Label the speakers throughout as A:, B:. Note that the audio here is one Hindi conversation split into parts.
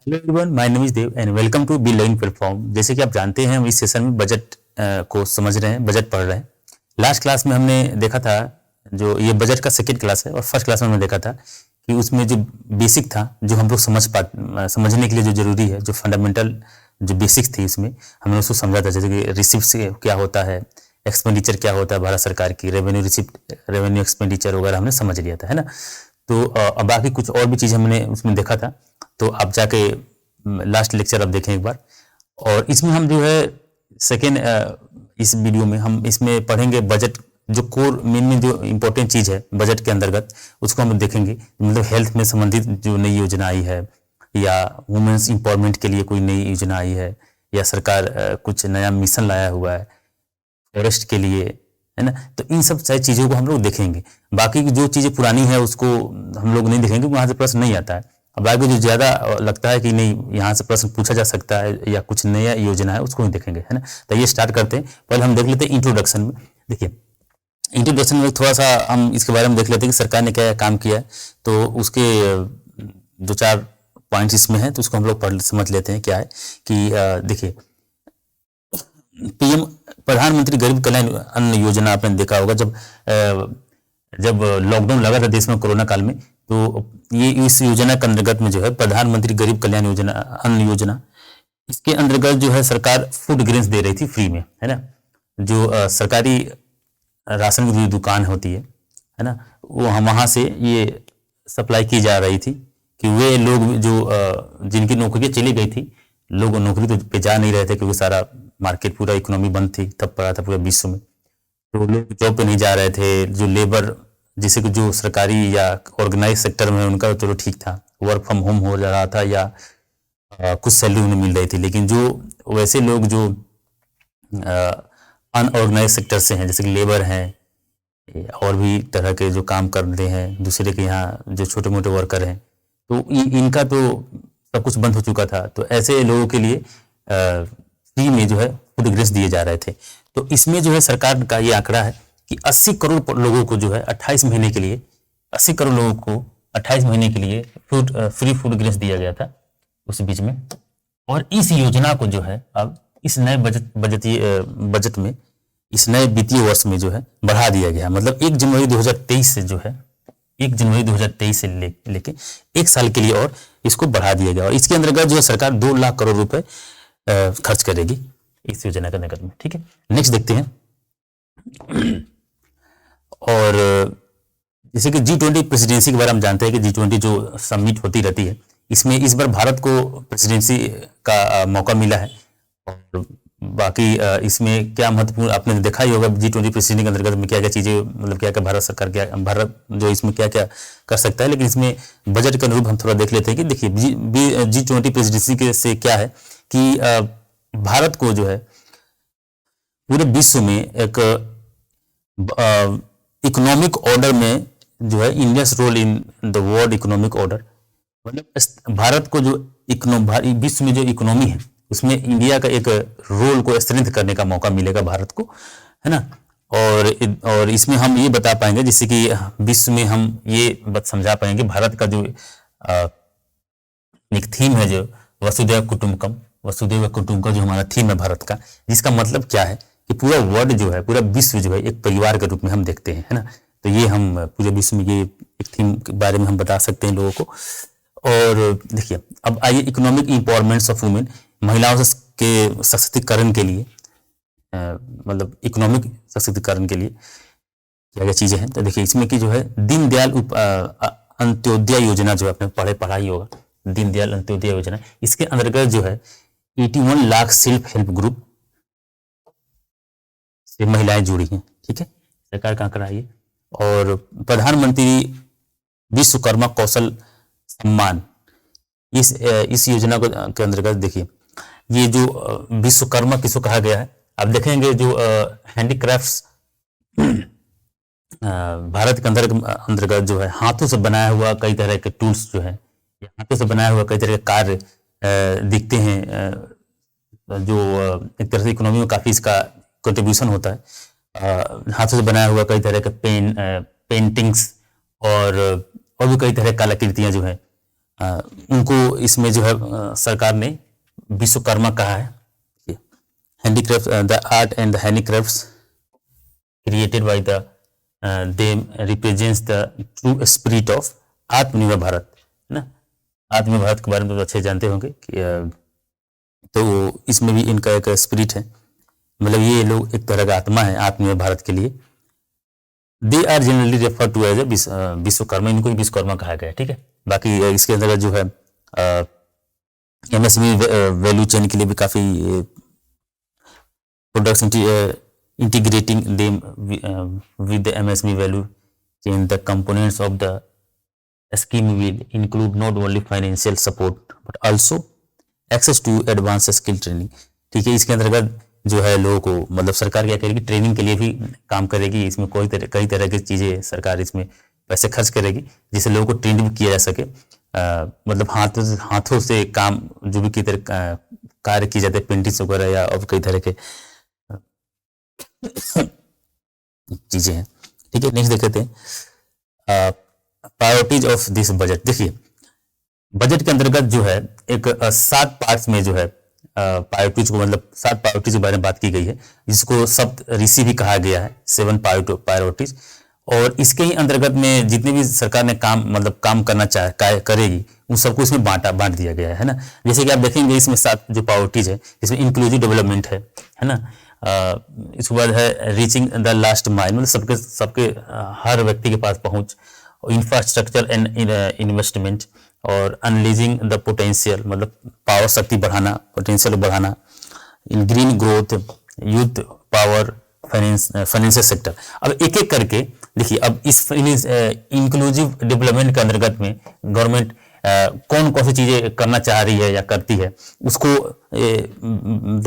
A: Hello everyone, my name is Dev and welcome to B learning platform. जैसे कि आप जानते हैं, हम इस सेशन में बजट को समझ रहे हैं, बजट पढ़ रहे हैं। लास्ट क्लास में हमने देखा था, जो ये बजट का सेकंड क्लास है, और फर्स्ट क्लास में हमने देखा था कि उसमें जो बेसिक था, जो हम लोग समझने के लिए जो जरूरी है, जो फंडामेंटल जो बेसिक्स थी, इसमें हमने उसको समझा था। जैसे कि रिसिप्ट क्या होता है, एक्सपेंडिचर क्या होता है भारत सरकार की, रेवेन्यू रिसिप्ट, रेवेन्यू एक्सपेंडिचर वगैरह हमने समझ लिया था, है ना। तो अब बाकी कुछ और भी चीज़ हमने उसमें देखा था, तो आप जाके लास्ट लेक्चर आप देखें एक बार। और इसमें हम जो है सेकेंड, इस वीडियो में हम इसमें पढ़ेंगे बजट, जो कोर मेन जो इम्पोर्टेंट चीज़ है बजट के अंतर्गत, उसको हम देखेंगे। मतलब हेल्थ में संबंधित जो नई योजना आई है, या वुमेन्स एम्पावरमेंट के लिए कोई नई योजना आई है, या सरकार कुछ नया मिशन लाया हुआ है फॉरेस्ट के लिए, है ना। तो इन सब सारी चीज़ों को हम लोग देखेंगे। बाकी की जो चीज़ें पुरानी है उसको हम लोग नहीं देखेंगे, वहाँ से प्रश्न नहीं आता है। अब आगे जो ज़्यादा लगता है कि नहीं यहाँ से प्रश्न पूछा जा सकता है या कुछ नया योजना है, उसको ही देखेंगे, है ना। तो ये स्टार्ट करते हैं। पहले हम देख लेते हैं इंट्रोडक्शन में। देखिए, इंट्रोडक्शन में थोड़ा सा हम इसके बारे में देख लेते हैं कि सरकार ने क्या काम किया है। तो उसके दो चार पॉइंट्स इसमें हैं, तो उसको हम लोग पढ़ समझ लेते हैं क्या है। कि देखिए, पीएम प्रधानमंत्री गरीब कल्याण अन्न योजना आपने देखा होगा। जब लॉकडाउन लगा था देश में कोरोना काल में, तो ये इस योजना के अंतर्गत में जो है प्रधानमंत्री गरीब कल्याण योजना, अन्न योजना, इसके अंतर्गत जो है सरकार फूड ग्रेन्स दे रही थी फ्री में, है ना। जो सरकारी राशन की जो दुकान होती है ना, वो वहाँ से ये सप्लाई की जा रही थी कि वे लोग जो जिनकी नौकरियाँ चली गई थी, लोग नौकरी तो पे जा नहीं रहे थे, क्योंकि सारा मार्केट, पूरा इकोनॉमी बंद थी, तब पड़ा था पूरे विश्व में। तो लोग जॉब पे नहीं जा रहे थे। जो लेबर, जैसे कि जो सरकारी या ऑर्गेनाइज सेक्टर में, उनका तो चलो ठीक था, वर्क फ्रॉम होम हो जा रहा था, या कुछ सैलरी उन्हें मिल रही थी। लेकिन जो वैसे लोग जो अनऑर्गेनाइज सेक्टर से हैं, जैसे कि लेबर हैं, और भी तरह के जो काम करते हैं दूसरे के यहाँ, जो छोटे मोटे वर्कर हैं, तो इनका तो सब कुछ बंद हो चुका था। तो ऐसे लोगों के लिए फ्री में जो है फूड ग्रेन्स दिए जा रहे थे। तो इसमें जो है सरकार का ये आंकड़ा है कि 80 करोड़ लोगों को जो है 28 महीने के लिए, 80 करोड़ लोगों को 28 महीने के लिए फ्री फूड ग्रेन्स दिया गया था उस बीच में। और इस योजना को जो है अब इस नए बजट में, इस नए वित्तीय वर्ष में जो है बढ़ा दिया गया। मतलब 1 जनवरी 2023 से जो है, 1 जनवरी 2023 से लेके एक साल के लिए और इसको बढ़ा दिया गया। और इसके अंतर्गत जो है सरकार 2 लाख करोड़ रुपए खर्च करेगी इस योजना के अंतर्गत में। ठीक है, नेक्स्ट देखते हैं। और जैसे कि G20 प्रेसिडेंसी के बारे में हम जानते हैं कि G20 जो समिट होती रहती है, इसमें इस बार भारत को प्रेसिडेंसी का मौका मिला है। और बाकी इसमें क्या महत्वपूर्ण आपने देखा ही होगा, G20 प्रेसिडेंसी के अंतर्गत में क्या क्या चीज़ें, मतलब क्या क्या भारत सरकार, क्या भारत जो इसमें क्या क्या कर सकता है। लेकिन इसमें बजट के अनुरूप हम थोड़ा देख लेते हैं कि देखिए G20 प्रेसिडेंसी के से क्या है कि भारत को जो है पूरे विश्व में एक इकोनॉमिक ऑर्डर में जो है, India's role in the world economic order, मतलब भारत को जो विश्व में जो इकोनॉमी है उसमें इंडिया का एक रोल को स्ट्रेंथ करने का मौका मिलेगा भारत को, है ना। और इसमें हम ये बता पाएंगे, जैसे कि विश्व में हम ये बात समझा पाएंगे, भारत का जो एक थीम है, जो वसुधैव कुटुंबकम, वसुधैव कुटुंबकम जो हमारा थीम है भारत का, जिसका मतलब क्या है कि पूरा वर्ल्ड जो है, पूरा विश्व जो है एक परिवार के रूप में हम देखते हैं, है ना। तो ये हम पूरे विश्व में ये एक थीम के बारे में हम बता सकते हैं लोगों को। और देखिए, अब आइए इकोनॉमिक एम्पावरमेंट ऑफ वुमेन, महिलाओं के सशक्तिकरण के लिए, मतलब इकोनॉमिक सशक्तिकरण के लिए क्या क्या चीज़ें हैं। तो देखिए, इसमें की जो है दीनदयाल अंत्योदय योजना, जो आपने पढ़ा ही होगा, दीनदयाल अंत्योदय योजना, इसके अंतर्गत जो है 81 लाख सेल्फ हेल्प ग्रुप से महिलाएं जुड़ी हैं। ठीक है, सरकार का आंकड़ा है। और प्रधानमंत्री विश्वकर्मा कौशल सम्मान, इस योजना के अंतर्गत देखिए, ये जो विश्वकर्मा किसको कहा गया है, आप देखेंगे जो हैंडीक्राफ्ट्स भारत के अंतर्गत जो है हाथों से बनाया हुआ कई तरह के टूल्स जो है, हाथों से बनाया हुआ कई तरह के कार्य दिखते हैं, जो एक तरह से इकोनॉमी में काफ़ी इसका कंट्रीब्यूशन होता है। हाथों से बनाया हुआ कई तरह के पेंटिंग्स और भी कई तरह की कलाकृतियाँ जो है, उनको इसमें जो है सरकार ने विश्वकर्मा कहा है। Handicraft, the art and the handicrafts created by the them represents the true spirit of आत्मनिर्भर भारत, है ना। आत्मनिर्भर भारत के बारे में तो अच्छे जानते होंगे कि तो इसमें भी इनका एक स्पिरिट है, मतलब ये लोग एक तरह का आत्मा है आत्मनिर्भर भारत के लिए। They are generally refer to as a Vishwakarma, इनको विश्वकर्मा कहा गया है, ठीक है। बाकी इसके अंदर जो है एमएसएमई वैल्यू चेन के लिए भी काफ़ी products integrating them with the MSME value chain. The components of the scheme will include not only financial support but also access to advanced skill training, ठीक है। इसके अंतर्गत जो है लोगों को, मतलब सरकार क्या करेगी, ट्रेनिंग के लिए भी काम करेगी। इसमें कई तरह की चीज़ें सरकार इसमें पैसे खर्च करेगी जिससे लोगों को ट्रेन भी किया जा सके। मतलब हाथों से काम जो भी कई तरह कार्य किए जाते हैं, पेंटिंग्स वगैरह या और कई तरह के चीजें हैं, ठीक है। नेक्स्ट देखते हैं प्रायोरिटीज ऑफ दिस बजट। देखिए बजट के अंतर्गत जो है एक 7 पार्ट्स में जो है प्रायोरिटीज को, मतलब 7 प्रायोरिटीज के बारे में बात की गई है, जिसको सप्त ऋषि भी कहा गया है, 7 प्रायोरिटीज। और इसके ही अंतर्गत में जितने भी सरकार ने काम करना करेगी उन सबको इसमें बांट दिया गया है ना। जैसे कि आप देखेंगे इसमें 7 जो प्रायोरिटीज है, इसमें इंक्लूसिव डेवलपमेंट है ना। इसके बाद है रीचिंग द लास्ट माइल, मतलब सबके हर व्यक्ति के पास पहुंच, इंफ्रास्ट्रक्चर एंड इन्वेस्टमेंट, और अनलीजिंग द पोटेंशियल, मतलब पावर शक्ति बढ़ाना, पोटेंशियल बढ़ाना, इन green growth, youth power, financial sector. अब एक एक करके देखिए, अब इस इंक्लूसिव डेवलपमेंट के अंतर्गत में गवर्नमेंट कौन कौन सी चीजें करना चाह रही है या करती है उसको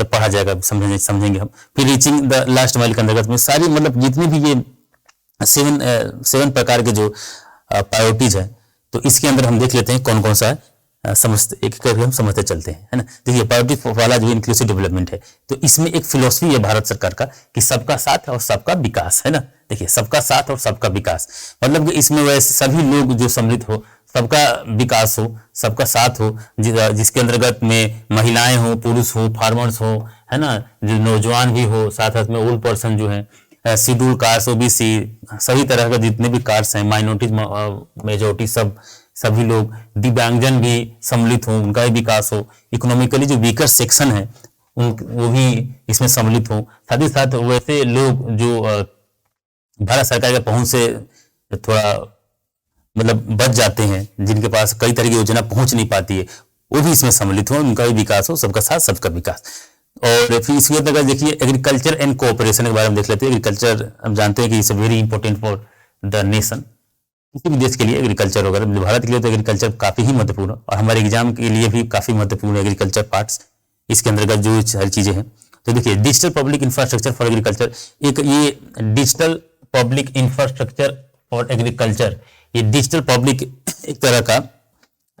A: पढ़ा जाएगा, समझेंगे हम। फिर रीचिंग द लास्ट माइल के अंतर्गत में सारी, मतलब जितने भी ये 7 प्रकार के जो प्रायोरिटीज है, तो इसके अंदर हम देख लेते हैं कौन कौन सा है, एक करके हम समझते चलते हैं, है ना। देखिए प्रायोरिटी वाला जो इंक्लूसिव डेवलपमेंट है, तो इसमें एक फिलोसफी है भारत सरकार का कि सबका साथ और सबका विकास, है ना। देखिए सबका साथ और सबका विकास, मतलब कि इसमें वैसे सभी लोग जो सम्मिलित हो, सबका विकास हो, सबका साथ हो, जिसके अंतर्गत में महिलाएं हो, पुरुष हो, फार्मर्स हो, है ना, जो नौजवान भी हो, साथ साथ में ओल्ड पर्सन जो है, शेड्यूल कास्ट, ओबीसी, सभी तरह का जितने भी कास्ट हैं, माइनॉरिटीज, मेजोरिटी, सभी लोग, दिव्यांगजन भी सम्मिलित हो, उनका भी विकास हो, इकोनॉमिकली जो वीकर सेक्शन है वो भी इसमें सम्मिलित हो, साथ ही साथ वैसे लोग जो भारत सरकार के पहुंच से थोड़ा मतलब बच जाते हैं, जिनके पास कई तरह की योजना पहुंच नहीं पाती है, वो भी इसमें सम्मिलित हो, उनका भी विकास हो, सबका साथ सबका विकास। और फिर इसके अंतर्गत देखिए एग्रीकल्चर एंड कोऑपरेशन के बारे में देख लेते हैं। एग्रीकल्चर हम जानते हैं कि it's very important for the nation, किसी भी देश के लिए एग्रीकल्चर वगैरह, भारत के लिए तो एग्रीकल्चर काफी ही महत्वपूर्ण है, और हमारे एग्जाम के लिए भी काफी महत्वपूर्ण है एग्रीकल्चर पार्ट्स। इसके अंतर्गत जो सारी चीजें हैं, तो देखिए digital public infrastructure for agriculture, एक ये digital public infrastructure for agriculture, ये डिजिटल पब्लिक एक तरह का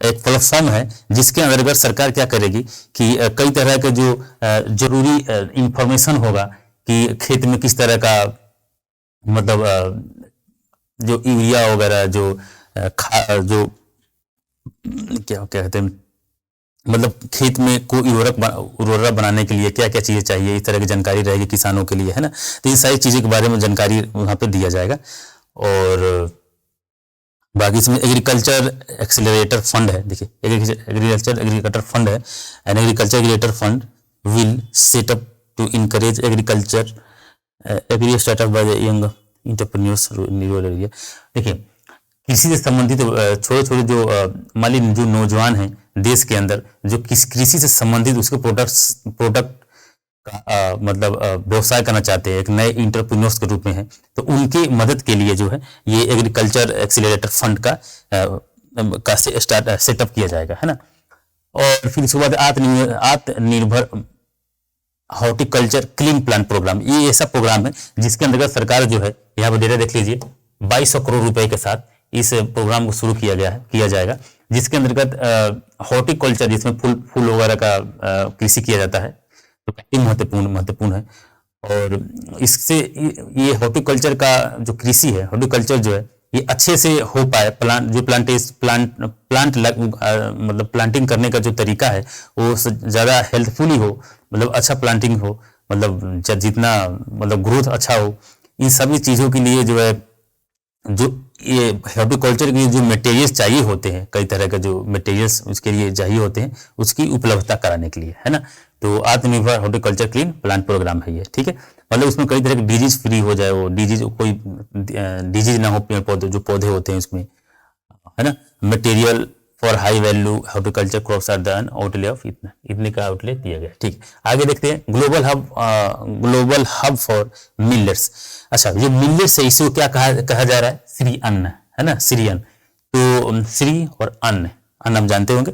A: एक प्लेटफॉर्म है जिसके अंतर्गत सरकार क्या करेगी कि कई तरह के जो जरूरी इंफॉर्मेशन होगा कि खेत में किस तरह का, मतलब जो यूरिया वगैरह, जो क्या कहते हैं, मतलब खेत में कोई उर्वरक बनाने के लिए क्या क्या चीजें चाहिए, इस तरह की जानकारी रहेगी किसानों के लिए, है ना। तो इन सारी चीजों के बारे में जानकारी वहां पे दिया जाएगा। और बाकी इसमें एग्रीकल्चर एक्सीलरेटर फंड है, देखिए एग्रीकल्चर फंड है, and agriculture accelerator fund will set up to encourage agriculture agri startup by the young entrepreneurs in rural area. देखिए कृषि से संबंधित छोटे जो मान लीजिए जो नौजवान हैं देश के अंदर, जो कृषि से संबंधित उसके प्रोडक्ट का मतलब व्यवसाय करना चाहते हैं, एक नए इंटरप्रेन्योर्स के रूप में है, तो उनके मदद के लिए जो है ये एग्रीकल्चर एक्सीलरेटर फंड का सेटअप किया जाएगा, है ना। और फिर इसके बाद आत्मनिर्भर हॉर्टिकल्चर क्लीन प्लांट प्रोग्राम, ये ऐसा प्रोग्राम है जिसके अंतर्गत सरकार जो है, यहाँ पर डेटा देख लीजिए, 2200 करोड़ रुपए के साथ इस प्रोग्राम को शुरू किया जाएगा, जिसके अंतर्गत हॉर्टिकल्चर, जिसमें फूल वगैरह का कृषि किया जाता है, तो काफी महत्वपूर्ण है। और इससे ये हॉर्टिकल्चर का जो कृषि है, हॉर्टिकल्चर जो है ये अच्छे से हो पाए, प्लांट जो मतलब प्लांटिंग करने का जो तरीका है वो ज़्यादा हेल्थफुली हो, मतलब अच्छा प्लांटिंग हो, मतलब जितना मतलब ग्रोथ अच्छा हो, इन सभी चीज़ों के लिए जो है जो ये हॉर्टिकल्चर के जो मटेरियल्स चाहिए होते हैं, कई तरह के जो मटेरियल्स उसके लिए चाहिए होते हैं, उसकी उपलब्धता कराने के लिए, है ना। तो आत्मनिर्भर हॉर्टिकल्चर क्लीन प्लांट प्रोग्राम है ये, ठीक है। मतलब उसमें कई तरह के डिजीज फ्री हो जाए, वो डिजीज कोई डिजीज ना हो पेड़ पौधे जो पौधे होते हैं उसमें, है ना। Material for high value horticulture crops are done outlay of इतने का आउटले दिया गया, ठीक है। आगे देखते हैं ग्लोबल हब फॉर मिलेट्स। अच्छा, जो मिलेट्स है इसको क्या कहा जा रहा है, श्री अन्न, है ना, श्री अन्न। तो श्री और अन्न, अन्न हम जानते होंगे।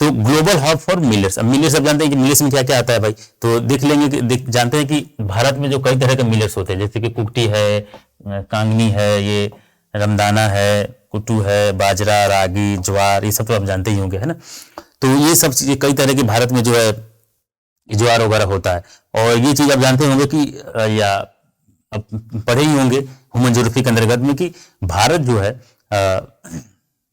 A: तो ग्लोबल हब फॉर मिलेट्स, अब मिलेट्स आप जानते हैं कि मिलेट्स में क्या क्या आता है भाई, तो देख लेंगे कि जानते हैं कि भारत में जो कई तरह के मिलेट्स होते हैं, जैसे कि कुट्टी है, कांगनी है, ये रमदाना है, कुट्टू है, बाजरा, रागी, ज्वार, ये सब तो आप जानते ही होंगे, है ना। तो ये सब चीजें कई तरह की भारत में जो है ज्वार वगैरह होता है। और ये चीज आप जानते होंगे कि या आप पढ़े ही होंगे ह्यूमन ज्योग्राफी के अंतर्गत में कि भारत जो है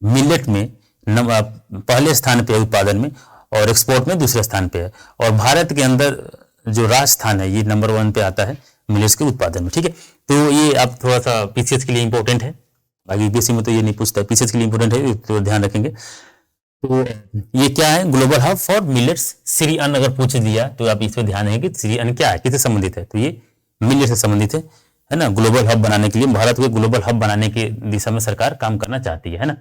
A: मिलेट में पहले स्थान पे है उत्पादन में, और एक्सपोर्ट में दूसरे स्थान पे है। और भारत के अंदर जो राजस्थान है ये नंबर 1 पे आता है मिलेट्स के उत्पादन में, ठीक है। तो ये आप थोड़ा सा पीसीएस के लिए इंपॉर्टेंट है, बाकी यूपीएससी में तो ये नहीं पूछता, पीसीएस के लिए इंपॉर्टेंट है, तो ध्यान रखेंगे। तो ये क्या है, global hub for millets Shri अन्न अगर पूछ दिया तो आप इस पर ध्यान है कि श्री अन्न क्या है, किससे संबंधित है, तो ये मिलेट से संबंधित है ना। ग्लोबल हब बनाने के लिए, भारत को ग्लोबल हब बनाने की दिशा में सरकार काम करना चाहती है ना।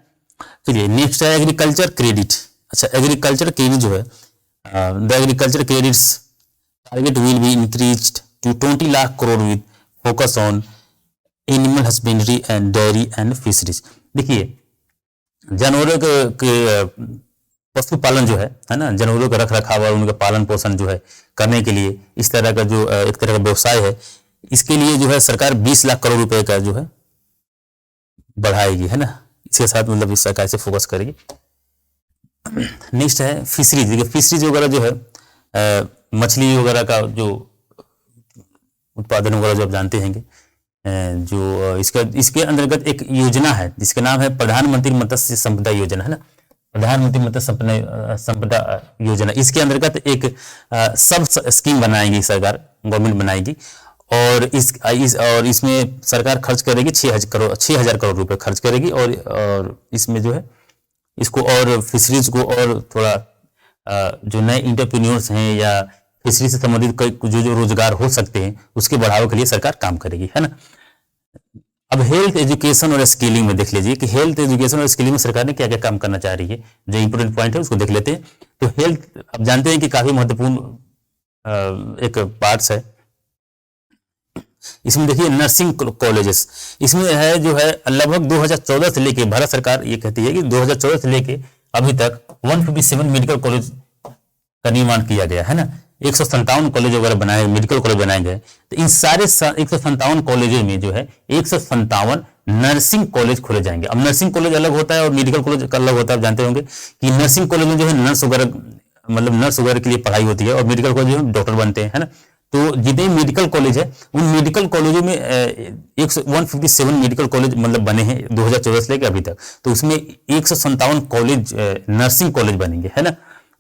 A: चलिए नेक्स्ट है एग्रीकल्चर क्रेडिट। अच्छा, एग्रीकल्चर क्रेडिट जो है, the agriculture credits target will be increased to 20 lakh crore with focus on animal husbandry and dairy and fisheries. देखिए जानवरों के पशुपालन जो है ना, जानवरों का रख रखाव और उनका पालन पोषण जो है करने के लिए इस तरह का जो एक तरह का व्यवसाय है, इसके लिए जो है सरकार 20 लाख करोड़ रुपए का जो है बढ़ाएगी, है ना। इसके साथ मतलब इस सरकार से फोकस करेगी। नेक्स्ट है फिशरीज। देखिए फिशरीज वगैरह जो है मछली वगैरह का जो उत्पादन वगैरह जो आप जानते हैं, जो इसके अंतर्गत एक योजना है जिसका नाम है प्रधानमंत्री मत्स्य संपदा योजना, है ना। प्रधानमंत्री मत्स्य संपदा योजना, इसके अंतर्गत एक सब स्कीम बनाएगी सरकार, गवर्नमेंट बनाएगी, और इसमें सरकार खर्च करेगी 6,000 करोड़ रुपए खर्च करेगी। और इसमें जो है इसको और फिशरीज को और थोड़ा जो नए इंटरप्रेन्योर्स हैं या फिशरी से संबंधित कई जो रोजगार हो सकते हैं उसके बढ़ावे के लिए सरकार काम करेगी, है ना। अब हेल्थ एजुकेशन और स्किलिंग में देख लीजिए कि हेल्थ एजुकेशन और स्किलिंग में सरकार ने क्या क्या काम करना चाह रही है, जो इंपोर्टेंट पॉइंट है उसको देख लेते हैं। तो हेल्थ आप जानते हैं कि काफी महत्वपूर्ण एक पार्ट्स है। इसमें देखिए नर्सिंग कॉलेजेस, इसमें है जो है लगभग 2014 से लेके भारत सरकार ये कहती है कि 2014 से लेके अभी तक 157 मेडिकल कॉलेज का निर्माण किया गया, है ना। 157 कॉलेज वगैरह बनाए, मेडिकल कॉलेज बनाए गए। तो इन सारे 157 कॉलेजों में जो है 157 नर्सिंग कॉलेज खोले जाएंगे। अब नर्सिंग कॉलेज अलग होता है और मेडिकल कॉलेज अलग होता है। आप जानते होंगे कि नर्सिंग कॉलेज में जो है नर्स वगैरह के लिए पढ़ाई होती है, और मेडिकल कॉलेज में डॉक्टर बनते हैं, है ना। तो जितने मेडिकल कॉलेज है उन मेडिकल कॉलेजों में 157 मेडिकल कॉलेज मतलब बने हैं 2014 से लेकर अभी तक। तो उसमें 157 कॉलेज नर्सिंग कॉलेज बनेंगे, है ना।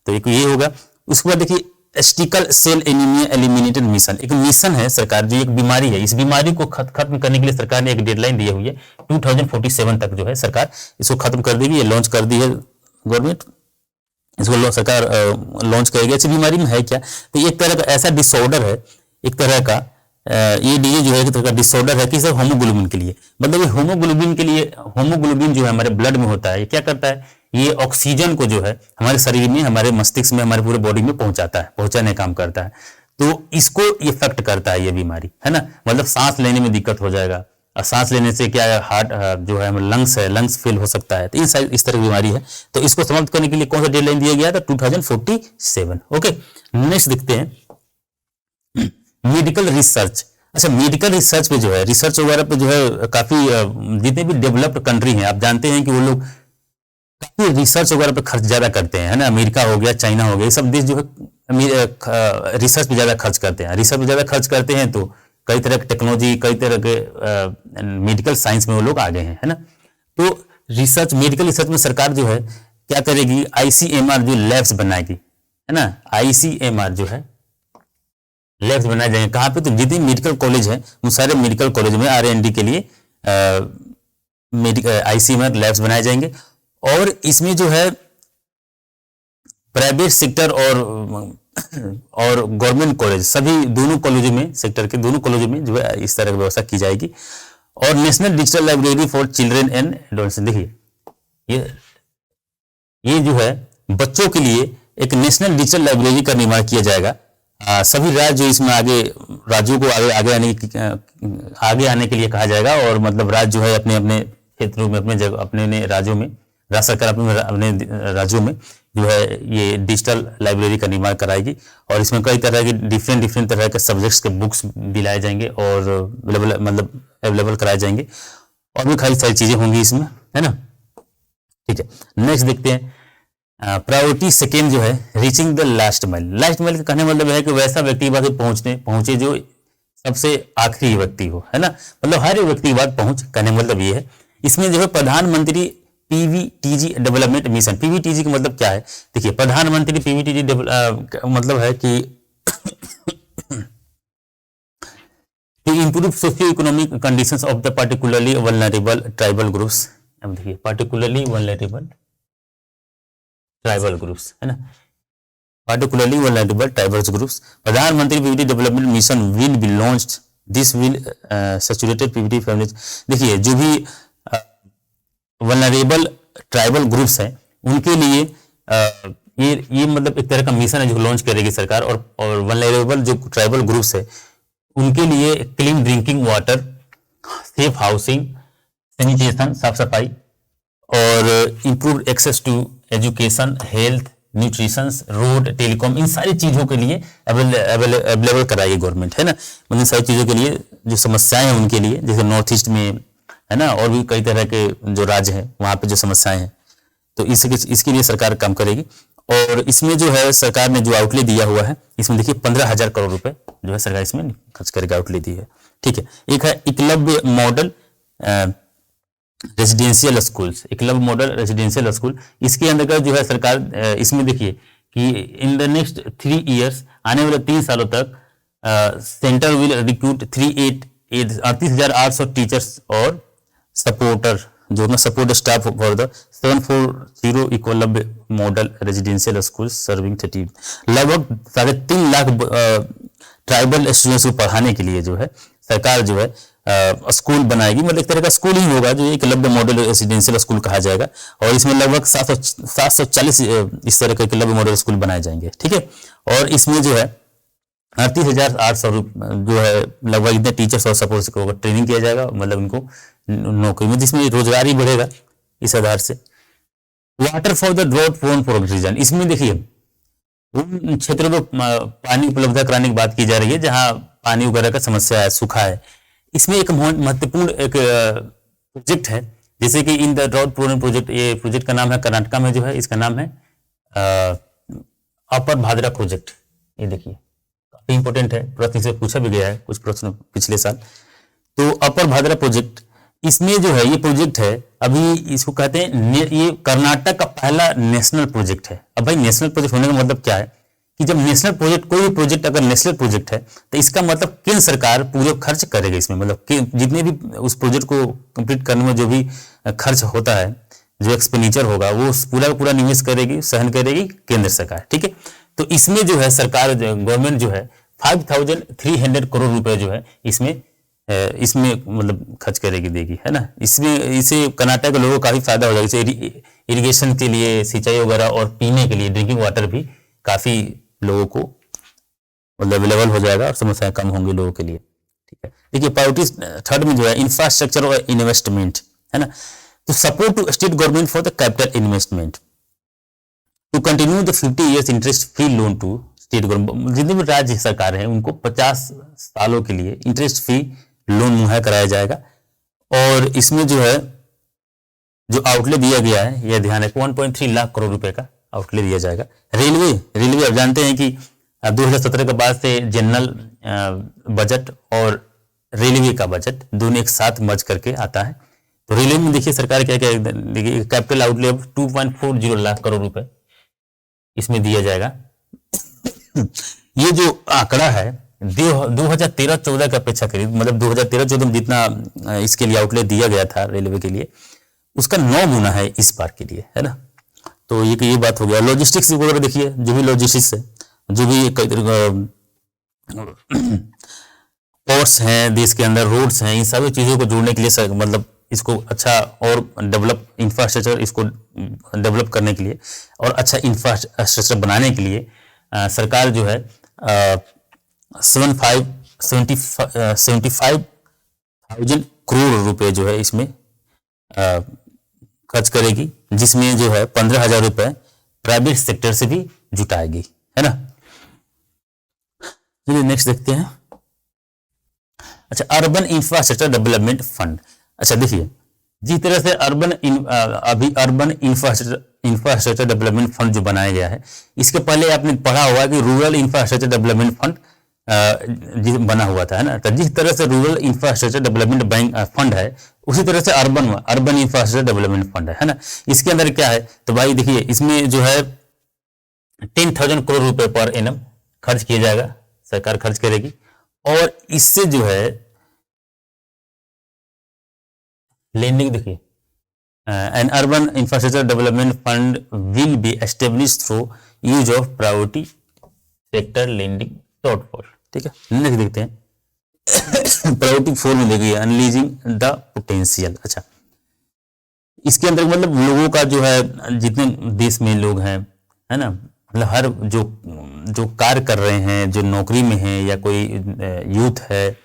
A: तो एक ये होगा। उसके बाद देखिए sickle cell anaemia eliminated mission, एक मिशन है सरकार, जो एक बीमारी है, इस बीमारी को खत्म करने के लिए सरकार ने एक डेडलाइन दी हुई है 2047 तक जो है सरकार इसको खत्म कर देगी। ये लॉन्च कर दी है गवर्नमेंट, इसको सरकार लॉन्च करेगी। ऐसी बीमारी में है क्या, तो एक तरह का ऐसा डिसऑर्डर है, एक तरह का ये डिजीज जो है एक तरह का डिसऑर्डर है कि सिर्फ होमोग्लोबिन के लिए, मतलब होमोग्लोबिन के लिए, होमोग्लोबिन जो है हमारे ब्लड में होता है, ये क्या करता है, ये ऑक्सीजन को जो है हमारे शरीर में, हमारे मस्तिष्क में, हमारे पूरे बॉडी में पहुंचाने काम करता है। तो इसको इफेक्ट करता है ये बीमारी, है ना। मतलब सांस लेने में दिक्कत हो जाएगा, और सांस लेने से क्या है, हार्ट जो है लंग्स है, लंग्स फेल हो सकता है। तो इस तरह की बीमारी है। तो इसको समाप्त करने के लिए कौन सा डेडलाइन दिया गया था, 2047। ओके, नेक्स्ट देखते हैं मेडिकल रिसर्च। अच्छा, मेडिकल रिसर्च पे जो है, रिसर्च वगैरह पे जो है काफी जितने भी डेवलप्ड कंट्री हैं, आप जानते हैं कि वो लोग काफी रिसर्च वगैरह पे खर्च ज्यादा करते हैं, है ना। अमेरिका हो गया, चाइना हो गया, ये सब देश जो है रिसर्च पे ज्यादा खर्च करते हैं। रिसर्च पे ज्यादा खर्च करते हैं तो कई तरह की टेक्नोलॉजी, कई तरह के मेडिकल साइंस में वो लोग आगे हैं, है ना। तो रिसर्च, मेडिकल रिसर्च में सरकार जो है क्या करेगी, आईसीएमआर जो लैब्स बनाएगी, है ना, आईसीएमआर जो है लैब्स बनाए जाएंगे। कहाँ पे, तो जितने मेडिकल कॉलेज है उन सारे मेडिकल कॉलेज में R&D के लिए मेडिकल आईसीएमआर लैब्स बनाए जाएंगे। और इसमें जो है प्राइवेट सेक्टर और गवर्नमेंट कॉलेज, सभी दोनों कॉलेजों में, सेक्टर के दोनों कॉलेजों में जो है इस तरह की व्यवस्था की जाएगी। और national digital library for children and adolescent, देखिए ये जो है बच्चों के लिए एक नेशनल डिजिटल लाइब्रेरी का निर्माण किया जाएगा। सभी राज्य जो इसमें राज्यों को आगे आने के लिए कहा जाएगा। और मतलब राज्य जो है अपने अपने क्षेत्रों में, अपने राज्यों में, राज्य सरकार अपने राज्यों में जो है ये डिजिटल लाइब्रेरी का निर्माण कराएगी। और इसमें कई तरह के डिफरेंट तरह के सब्जेक्ट्स के बुक्स दिलाए जाएंगे और अवेलेबल कराए जाएंगे। और भी कई सारी चीजें होंगी इसमें, है ना। ठीक है, नेक्स्ट देखते हैं। प्रायोरिटी सेकेंड जो है reaching the last mile. Last mile का कहने मतलब है कि वैसा व्यक्ति के पास पहुंचे जो सबसे आखिरी व्यक्ति हो, है ना। मतलब हर एक व्यक्ति के बाद पहुंच, कहने मतलब ये है। इसमें जो है प्रधानमंत्री पीवीटीजी डेवलपमेंट मिशन, पीवीटीजी का मतलब क्या है, देखिए प्रधानमंत्री पीवीटीजी मतलब है कि improve socio economic conditions of the particularly vulnerable tribal groups. अब देखिए पार्टिकुलरली वल्नरेबल ट्राइबल ग्रुप्स, है ना, पार्टिकुलरली वल्नरेबल ट्राइबल ग्रुप्स। प्रधानमंत्री Pvt development mission will be launched, this will saturated Pvt families. देखिए जो भी वल्नरेबल ट्राइबल ग्रुप्स हैं उनके लिए ये मतलब एक तरह का मिशन है जो लॉन्च करेगी सरकार। और वल्नरेबल जो ट्राइबल ग्रुप्स है उनके लिए clean drinking water, safe housing, sanitation, साफ सफाई, और improve access to education, health, nutrition, road, telecom, इन सारी चीजों के लिए अवेलेबल कराएगी गवर्नमेंट, है ना। मतलब सारी चीजों के लिए जो समस्याएं हैं उनके लिए, जैसे नॉर्थ ईस्ट में, है ना, और भी कई तरह के जो राज्य हैं वहां पे जो समस्याएं हैं, तो इसके लिए सरकार काम करेगी। और इसमें जो है सरकार ने जो आउटले दिया हुआ है, इसमें देखिए 15,000 करोड़ रुपए जो है सरकार इसमें खर्च करके आउटले दी है। ठीक है, एक है Eklavya model residential schools, Eklavya model residential school. इसके अंतर्गत जो है सरकार इसमें देखिए कि इन द नेक्स्ट 3 ईयर्स, आने वाले 3 सालों तक सेंटर विल रिक्रूट 38,800 टीचर्स और सपोर्टर, जो ना support staff for the 740 Eklavya model residential school serving 30, लगभग 3.5 लाख ट्राइबल स्टूडेंट्स को पढ़ाने के लिए जो है सरकार जो है स्कूल बनाएगी। मतलब एक तरह का स्कूल ही होगा जो एकलव्य मॉडल रेजिडेंशियल स्कूल कहा जाएगा। और इसमें लगभग 740 इस तरह के एकलव्य मॉडल स्कूल बनाए जाएंगे। ठीक है, और इसमें जो है 38,800 जो है लगभग इतने टीचर्स और सपोर्ट को ट्रेनिंग किया जाएगा, मतलब उनको नौकरी में, जिसमें रोजगार ही बढ़ेगा इस आधार से। Water for the drought prone region, इसमें देखिए उन क्षेत्रों में पानी उपलब्ध कराने की बात की जा रही है जहां पानी वगैरह का समस्या है, सूखा है। इसमें एक महत्वपूर्ण एक प्रोजेक्ट है, जैसे कि in the drought prone project, ये प्रोजेक्ट का नाम है कर्नाटका में जो है, इसका नाम है अपर भाद्रा प्रोजेक्ट। ये देखिए काफी इंपॉर्टेंट है, प्रश्न से पूछा भी गया है कुछ प्रश्न पिछले साल। तो अपर भाद्रा प्रोजेक्ट, इसमें जो है ये प्रोजेक्ट है, अभी इसको कहते हैं ये कर्नाटक का पहला नेशनल प्रोजेक्ट है। अब भाई नेशनल प्रोजेक्ट होने का मतलब क्या है कि जब नेशनल प्रोजेक्ट, कोई भी प्रोजेक्ट अगर नेशनल प्रोजेक्ट है तो इसका मतलब केंद्र सरकार पूरे खर्च करेगी इसमें, मतलब जितने भी उस प्रोजेक्ट को कंप्लीट करने में जो भी खर्च होता है, जो एक्सपेंडिचर होगा, वो पूरा निवेश करेगी, सहन करेगी केंद्र सरकार। ठीक है, तो इसमें जो है सरकार, गवर्नमेंट जो है 5,300 करोड़ रुपए जो है इसमें मतलब खर्च करेगी, देगी, है ना। इससे कर्नाटक के लोगों को काफी फायदा हो जाएगा, जैसे इरिगेशन के लिए, सिंचाई वगैरह, और पीने के लिए ड्रिंकिंग वाटर भी काफी लोगों को मतलब अवेलेबल हो जाएगा और समस्याएं कम होंगी लोगों के लिए। ठीक है, देखिए प्रायोरिटी थर्ड में जो है इंफ्रास्ट्रक्चर और इन्वेस्टमेंट, है ना। तो support to state government for the capital investment, to continue the 50 years interest free loan to state government. जितने भी राज्य सरकार है उनको 50 सालों के लिए इंटरेस्ट फ्री लोन मुहैया कराया जाएगा। और इसमें जो है जो आउटले दिया गया है, यह ध्यान है, 1.3 लाख करोड़ रुपए का आउटले दिया जाएगा। रेलवे आप जानते हैं कि 2017 के बाद से जनरल बजट और रेलवे का बजट दोनों एक साथ मर्ज करके आता है। तो रेलवे में देखिए सरकार क्या क्या, देखिए कैपिटल आउटले अब 2.40 लाख करोड़ रुपए इसमें दिया जाएगा। ये जो आंकड़ा है 2013-14 का अपेक्षाकृत, मतलब 2013-14 में जितना इसके लिए आउटले दिया गया था रेलवे के लिए, उसका 9 गुना है इस बार के लिए, है ना। तो ये बात हो गया। लॉजिस्टिक्स वगैरह देखिए, जो भी लॉजिस्टिक्स है, जो भी पोर्ट्स हैं देश के अंदर, रोड्स हैं, इन सभी चीज़ों को जोड़ने के लिए मतलब इसको अच्छा और डेवलप इंफ्रास्ट्रक्चर, इसको डेवलप करने के लिए और अच्छा इंफ्रास्ट्रक्चर बनाने के लिए सरकार जो है 75,000 करोड़ रुपए जो है इसमें खर्च करेगी, जिसमें जो है 15,000 रुपए प्राइवेट सेक्टर से भी जुटाएगी, है ना। चलिए नेक्स्ट देखते हैं। अच्छा, अर्बन इंफ्रास्ट्रक्चर डेवलपमेंट फंड। अच्छा देखिए, जिस तरह से अभी अर्बन इंफ्रास्ट्रक्चर डेवलपमेंट फंड जो बनाया गया है, इसके पहले आपने पढ़ा होगा कि रूरल इंफ्रास्ट्रक्चर डेवलपमेंट फंड बना हुआ था, है ना। तो जिस तरह से rural infrastructure development bank fund है, उसी तरह से अर्बन इंफ्रास्ट्रक्चर डेवलपमेंट फंड है ना। इसके अंदर क्या है, तो भाई देखिए, इसमें जो है 10,000 करोड़ रुपए पर एनम खर्च किया जाएगा, सरकार खर्च करेगी। और इससे जो है लेंडिंग, देखिए, N urban infrastructure development fund will be established through use of priority sector lending shortfall. ठीक है, नेक्स्ट देखते हैं। प्रायोरिटी 4 में देखिए, अनलीजिंग द पोटेंशियल। अच्छा, इसके अंदर मतलब लोगों का जो है, जितने देश में लोग हैं, है ना, मतलब हर जो कार्य कर रहे हैं, जो नौकरी में है या कोई यूथ है,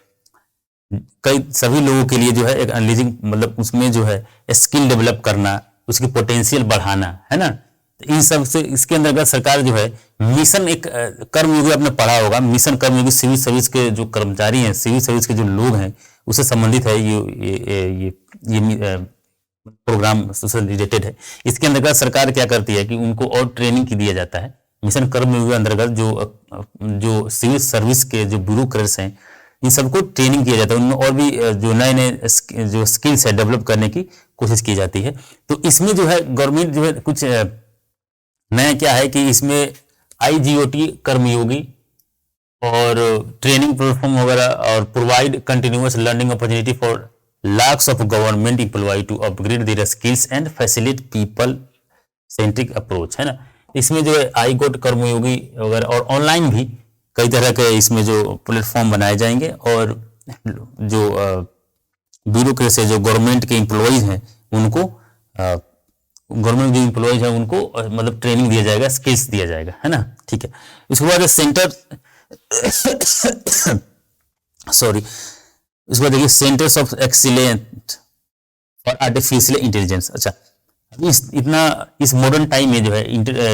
A: कई सभी लोगों के लिए जो है एक अनलीजिंग, मतलब उसमें जो है स्किल डेवलप करना, उसकी पोटेंशियल बढ़ाना, है ना। इन सब से इसके अंतर्गत सरकार जो है मिशन, एक कर्मयोगी आपने पढ़ा होगा, मिशन कर्मयोगी सिविल सर्विस के जो कर्मचारी हैं, सिविल सर्विस के जो लोग हैं, उससे संबंधित है ये प्रोग्राम उससे रिलेटेड है। इसके अंतर्गत सरकार क्या करती है कि उनको और ट्रेनिंग की दिया जाता है। मिशन कर्मयोगी के अंतर्गत जो सिविल सर्विस के जो ब्यूरोक्रेट्स हैं, इन सबको ट्रेनिंग किया जाता है, उनमें और भी जो नए नए जो स्किल्स है डेवलप करने की कोशिश की जाती है। तो इसमें जो है गवर्नमेंट जो है कुछ नया क्या है कि इसमें IGOT कर्मयोगी और ट्रेनिंग प्लेटफॉर्म वगैरह, और provide continuous learning opportunity for lakhs of government employee to upgrade their skills and facilitate people centric approach, है ना। इसमें जो है IGOT कर्मयोगी वगैरह और ऑनलाइन भी कई तरह के इसमें जो प्लेटफॉर्म बनाए जाएंगे, और जो ब्यूरोक्रेसी से जो गवर्नमेंट के एम्प्लॉयज हैं उनको गवर्नमेंट जो एम्प्लॉयज हैं उनको मतलब ट्रेनिंग दिया जाएगा, स्किल्स दिया जाएगा, है ना। ठीक है, इसके बाद सेंटर इसके बाद देखिए centres of excellence for artificial intelligence. अच्छा, इस मॉडर्न टाइम में जो है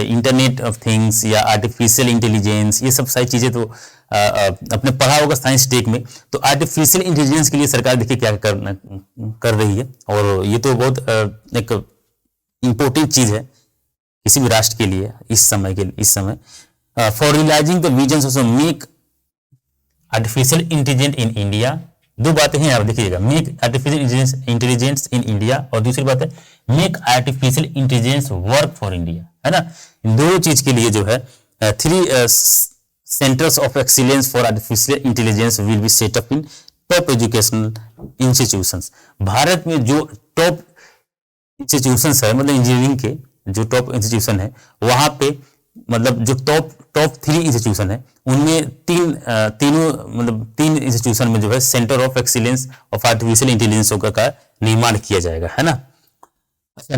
A: इंटरनेट ऑफ थिंग्स या आर्टिफिशियल इंटेलिजेंस, ये सब सारी चीजें तो अपने पढ़ा होगा साइंस टेक में। तो आर्टिफिशियल इंटेलिजेंस के लिए सरकार देखिए क्या कर रही है, और ये तो बहुत एक इम्पोर्टेंट चीज है किसी भी राष्ट्र के लिए इस समय for realising the vision of make artificial intelligence in India. दो बातें हैं आप देखिएगा, make artificial intelligence in India, और दूसरी बात है make artificial intelligence work for India, है ना। इन दो चीज के लिए जो है 3 centres of excellence for artificial intelligence will be set up in top educational institutions. Bharat में जो टॉप इंस्टीट्यूशंस है, मतलब इंजीनियरिंग के जो टॉप इंस्टीट्यूशन है, वहां पे मतलब जो टॉप 3 इंस्टीट्यूशन है, उनमें तीन इंस्टीट्यूशन में जो है centre of excellence of artificial intelligence का निर्माण किया जाएगा, है ना।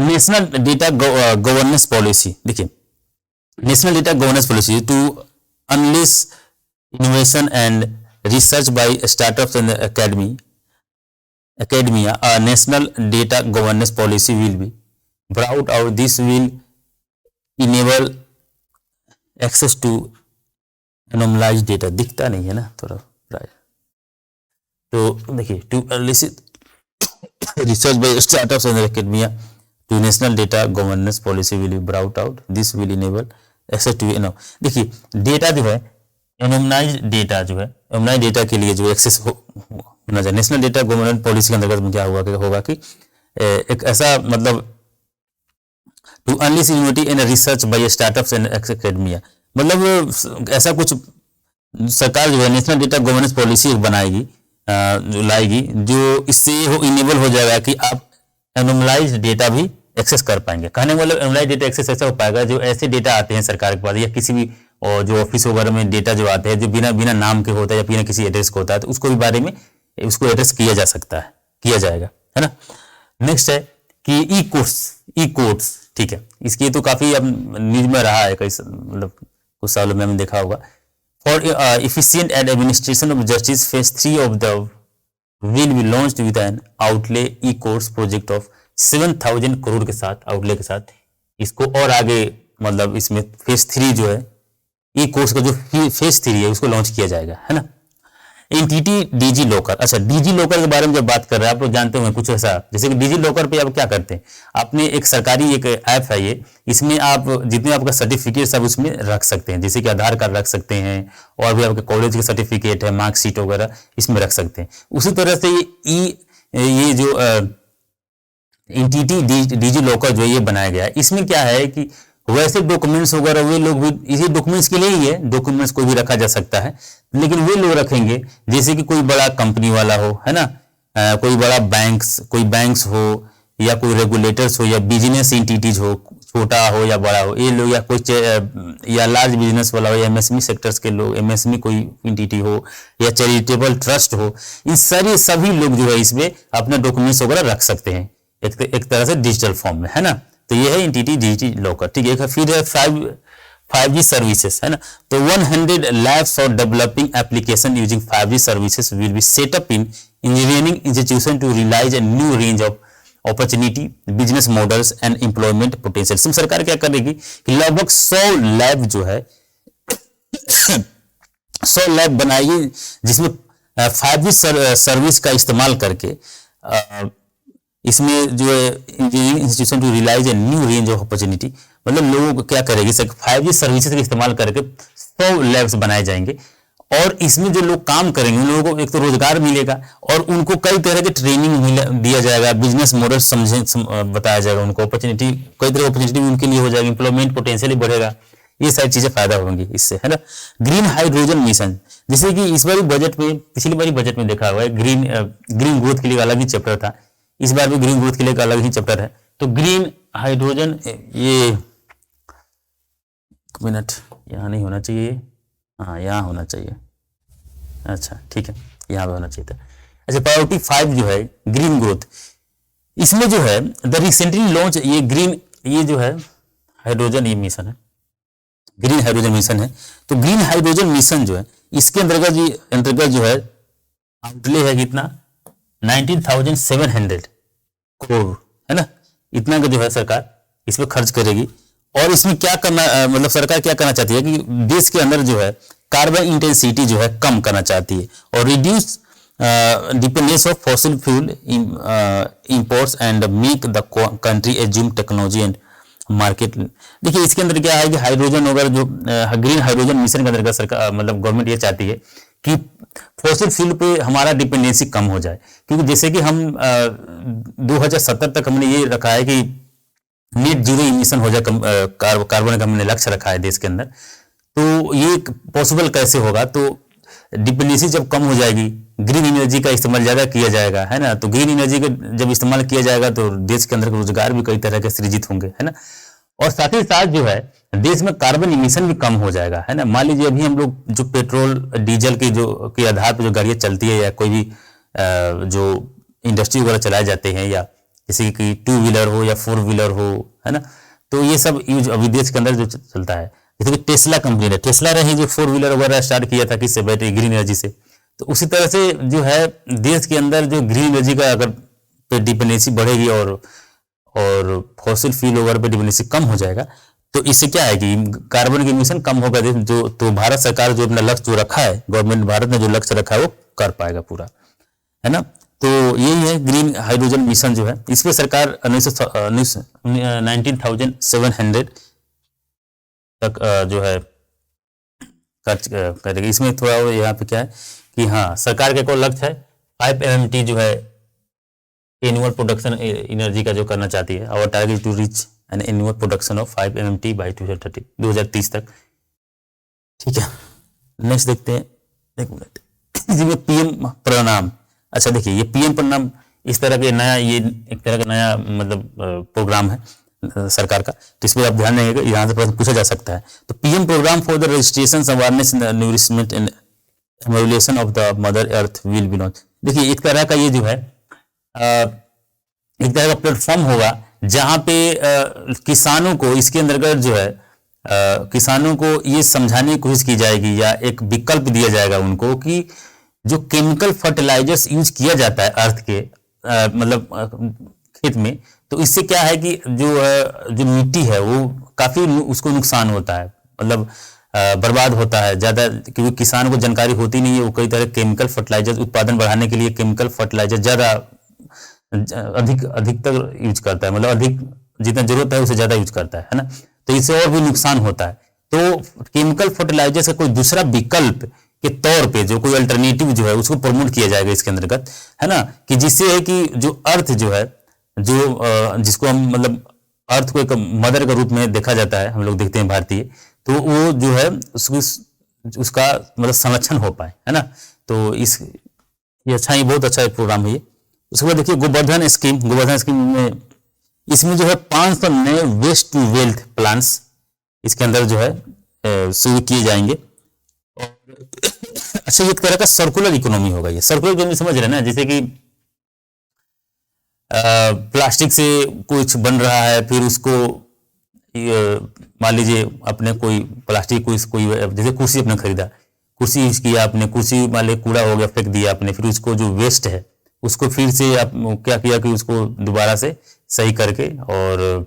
A: नेशनल डेटा गवर्नेंस पॉलिसी, देखिए national data governance policy to unleash innovation and research by startups and academia, a national data governance policy will be brought out. This will enable access to anonymized data। दिखता नहीं है ना थोड़ा, तो देखिए to research by startups and academia to national data governance policy will be brought out. This will enable access to देखिए डेटा जो है एनोमनाइज्ड डेटा जो है, एनोमनाइज्ड डेटा के लिए जो एक्सेस होना चाहिए। नेशनल डेटा गवर्नेंस पॉलिसी के अंतर्गत क्या होगा कि एक ऐसा मतलब to unleash innovative in research by startups and academia, मतलब ऐसा कुछ सरकार जो है नेशनल डेटा गवर्नेंस पॉलिसी बनाएगी, जो लाएगी, जो इससे हो इनेबल हो जाएगा कि आप एनोमलाइज्ड डेटा भी एक्सेस कर पाएंगे। कहने का मतलब एनोमलाइज्ड डेटा एक्सेस ऐसा हो पाएगा जो ऐसे डेटा आते हैं सरकार के पास या किसी भी और जो ऑफिस वगैरह में डेटा जो आते हैं जो बिना बिना नाम के होता है या बिना किसी एड्रेस को होता है, तो उसको भी बारे में उसको एड्रेस किया जा सकता है, किया जाएगा, है ना। नेक्स्ट है कि ई कोर्ट्स, ठीक है, इसकी तो काफी अब न्यूज में रहा है, कई मतलब कुछ सालों में हमने देखा होगा। For efficient and administration of justice phase 3 of the will be launched with an outlay e-courts project of 7,000 crore के साथ, आउटले के साथ इसको और आगे मतलब इसमें फेज 3 जो है ई कोर्स का जो फेज 3 है उसको लॉन्च किया जाएगा, है ना। एनटीटी डिजी लॉकर, अच्छा डिजी लॉकर के बारे में जब बात कर रहे हैं आप लोग जानते होंगे कुछ ऐसा, जैसे कि डिजी लॉकर पे आप क्या करते हैं, आपने एक सरकारी एक ऐप है ये, इसमें आप जितने आपका सर्टिफिकेट सब उसमें रख सकते हैं, जैसे कि आधार कार्ड रख सकते हैं और भी आपके कॉलेज के सर्टिफिकेट है, मार्कशीट वगैरह इसमें रख सकते हैं। उसी तरह से ये जो एनटीटी डिजी लॉकर जो ये बनाया गया है, इसमें क्या है कि वैसे डॉक्यूमेंट्स वगैरह वे लोग भी इसी डॉक्यूमेंट्स के लिए ही है, डॉक्यूमेंट्स को भी रखा जा सकता है, लेकिन वे लोग रखेंगे जैसे कि कोई बड़ा कंपनी वाला हो, है ना, कोई बड़ा कोई बैंक्स हो या कोई रेगुलेटर्स हो या बिजनेस एंटिटीज हो, छोटा हो या बड़ा हो, ये लोग या कोई या लार्ज बिजनेस वाला हो या एमएसएमई सेक्टर्स के लोग, एमएसएमई कोई एंटिटी हो या चैरिटेबल ट्रस्ट हो, इन सभी लोग जो है इसमें अपने डॉक्यूमेंट्स वगैरह रख सकते हैं एक तरह से डिजिटल फॉर्म में, है ना। तो ये है एनटीटी डिजी लॉकर, ठीक है। फिर है 5G सर्विसेज, है ना। तो 100 labs for developing application using 5G services will be set up in engineering institution to realize a new range of opportunity, business models and employment potential। सरकार क्या करेगी कि लगभग 100 लैब जो है 100 लैब बनाएगी जिसमें 5G सर्विस का इस्तेमाल करके इसमें जो है engineering institution to realise a new range of opportunity, मतलब लोगों को क्या करेगी 5G सर्विसेज का इस्तेमाल करके 100 लैब्स बनाए जाएंगे और इसमें जो लोग काम करेंगे उन लोगों को एक तो रोजगार मिलेगा और उनको कई तरह की ट्रेनिंग दिया जाएगा, बिजनेस मॉडल बताया जाएगा उनको, अपॉर्चुनिटी कई तरह की अपॉर्चुनिटी उनके लिए हो जाएगी, इंप्लॉयमेंट पोटेंशियल बढ़ेगा, ये सारी चीजें फायदा होंगी इससे, है ना। ग्रीन हाइड्रोजन मिशन, जैसे कि इस बार बजट में, पिछली बार बजट में देखा हुआ है ग्रीन ग्रोथ के लिए अलग ही चैप्टर था, इस बार भी ग्रीन ग्रोथ के लिए एक अलग ही चैप्टर है। तो ग्रीन हाइड्रोजन, ये एक मिनट, यहाँ नहीं होना चाहिए, हाँ यहाँ होना चाहिए, अच्छा ठीक है यहाँ पे होना चाहिए था। अच्छा प्रायोरिटी 5 जो है ग्रीन ग्रोथ, इसमें जो है द रिसेंटली लॉन्च ये जो है हाइड्रोजन ये मिशन है, ग्रीन हाइड्रोजन मिशन है। तो ग्रीन हाइड्रोजन मिशन जो है इसके अंतर्गत जो है आउटले है कितना 19,700 करोड़, है ना, इतना का जो है सरकार इस पर खर्च करेगी। और इसमें क्या करना मतलब सरकार क्या करना चाहती है कि देश के अंदर जो है कार्बन इंटेंसिटी जो है कम करना चाहती है और reduce dependence of fossil fuel imports and make the country assume technology and market. देखिए इसके अंदर क्या है कि हाइड्रोजन वगैरह जो ग्रीन हाइड्रोजन मिशन के अंदर सरकार मतलब गवर्नमेंट ये चाहती है कि फॉसिल फ्यूल पे हमारा डिपेंडेंसी कम हो जाए, क्योंकि जैसे कि हम 2070 तक हमने ये रखा है कि नेट जीरो इमिशन हो जाए, कार्बन का हमने लक्ष्य रखा है देश के अंदर। तो ये पॉसिबल कैसे होगा, तो डिपेंडेंसी जब कम हो जाएगी, ग्रीन एनर्जी का इस्तेमाल ज्यादा किया जाएगा, है ना। तो ग्रीन एनर्जी का जब इस्तेमाल किया जाएगा तो देश के अंदर रोजगार भी कई तरह के सृजित होंगे, है ना। और साथ ही साथ जो है देश में कार्बन इमिशन भी कम हो जाएगा, है ना। मान लीजिए अभी हम लोग जो पेट्रोल डीजल की के आधार पर जो गाड़ियां चलती है या कोई भी जो इंडस्ट्री वगैरह चलाए जाते हैं या जैसे कि 2 व्हीलर हो या 4 व्हीलर हो, है ना, तो ये सब यूज अभी देश के अंदर जो चलता है। जैसे कि टेस्ला कंपनी ने टेस्ला रही जो 4 व्हीलर वगैरह स्टार्ट किया था किससे, बैटरी ग्रीन एनर्जी से। तो उसी तरह से जो है देश के अंदर जो ग्रीन एनर्जी का अगर डिपेंडेंसी बढ़ेगी और फॉसिल फ्यूल वगैरह पे डिपेंडेंसी कम हो जाएगा तो इससे क्या है कि कार्बन के इमिशन कम होगा जो, तो भारत सरकार जो अपना लक्ष्य जो रखा है, गवर्नमेंट भारत ने जो लक्ष्य रखा है वो कर पाएगा पूरा, है ना। तो यही है ग्रीन हाइड्रोजन मिशन जो है, इस पे सरकार 19,700 तक जो है खर्च करेगी। इसमें थोड़ा यहाँ पे क्या है कि हाँ सरकार का कोई लक्ष्य है 5 MMT जो है एनुअल प्रोडक्शन एनर्जी का जो करना चाहती है। Our target to reach an annual production of 5 MMT by 2030 तक। ठीक है, नेक्स्ट देखते हैं, एक मिनट, जिसमें पीएम प्रणाम। अच्छा देखिए, ये पीएम प्रणाम इस तरह के नया, ये एक तरह का नया मतलब प्रोग्राम है सरकार का, तो इसमें आप ध्यान देंगे, यहाँ से प्रश्न पूछा जा सकता है। तो PM programme for the registration awareness nourishment and emulation of the mother earth will be launch. देखिए, एक तरह का ये जो है एक तरह का प्लेटफॉर्म होगा जहां पे किसानों को इसके अंतर्गत जो है किसानों को ये समझाने की कोशिश की जाएगी या एक विकल्प दिया जाएगा उनको कि जो केमिकल फर्टिलाइजर्स यूज किया जाता है अर्थ के मतलब खेत में, तो इससे क्या है कि जो मिट्टी है वो काफी उसको नुकसान होता है, मतलब बर्बाद होता है ज़्यादा, क्योंकि किसान को जानकारी होती नहीं है। वो कई तरह केमिकल फर्टिलाइजर उत्पादन बढ़ाने के लिए केमिकल फर्टिलाइजर ज़्यादा अधिकतर यूज करता है, मतलब अधिक जितना जरूरत है उसे ज़्यादा यूज करता है ना, तो इससे और भी नुकसान होता है। तो केमिकल फर्टिलाइजर का कोई दूसरा विकल्प के तौर पे जो कोई अल्टरनेटिव जो है उसको प्रमोट किया जाएगा इसके अंतर्गत, है ना, कि जिससे है कि जो अर्थ जो है जो जिसको हम मतलब अर्थ को एक मदर के रूप में देखा जाता है, हम लोग देखते हैं भारतीय, तो वो जो है उसका मतलब संरक्षण हो पाए, है ना। तो ये अच्छा, ये बहुत अच्छा एक प्रोग्राम है ये। उसके बाद देखिए गोवर्धन स्कीम में इसमें जो है 500 नए वेस्ट टू वेल्थ प्लान्स इसके अंदर जो है शुरू किए जाएंगे। अच्छा, एक तरह का सर्कुलर इकोनॉमी होगा ये। सर्कुलर इकोनॉमी समझ रहे हैं ना, जैसे कि प्लास्टिक से कुछ बन रहा है, फिर उसको मान लीजिए आपने कोई प्लास्टिक कोई जैसे कुर्सी आपने खरीदा, कुर्सी यूज किया आपने, कुर्सी मान लीजिए कूड़ा हो गया फेंक दिया आपने, फिर उसको जो वेस्ट है उसको फिर से आप क्या किया कि उसको दोबारा से सही करके और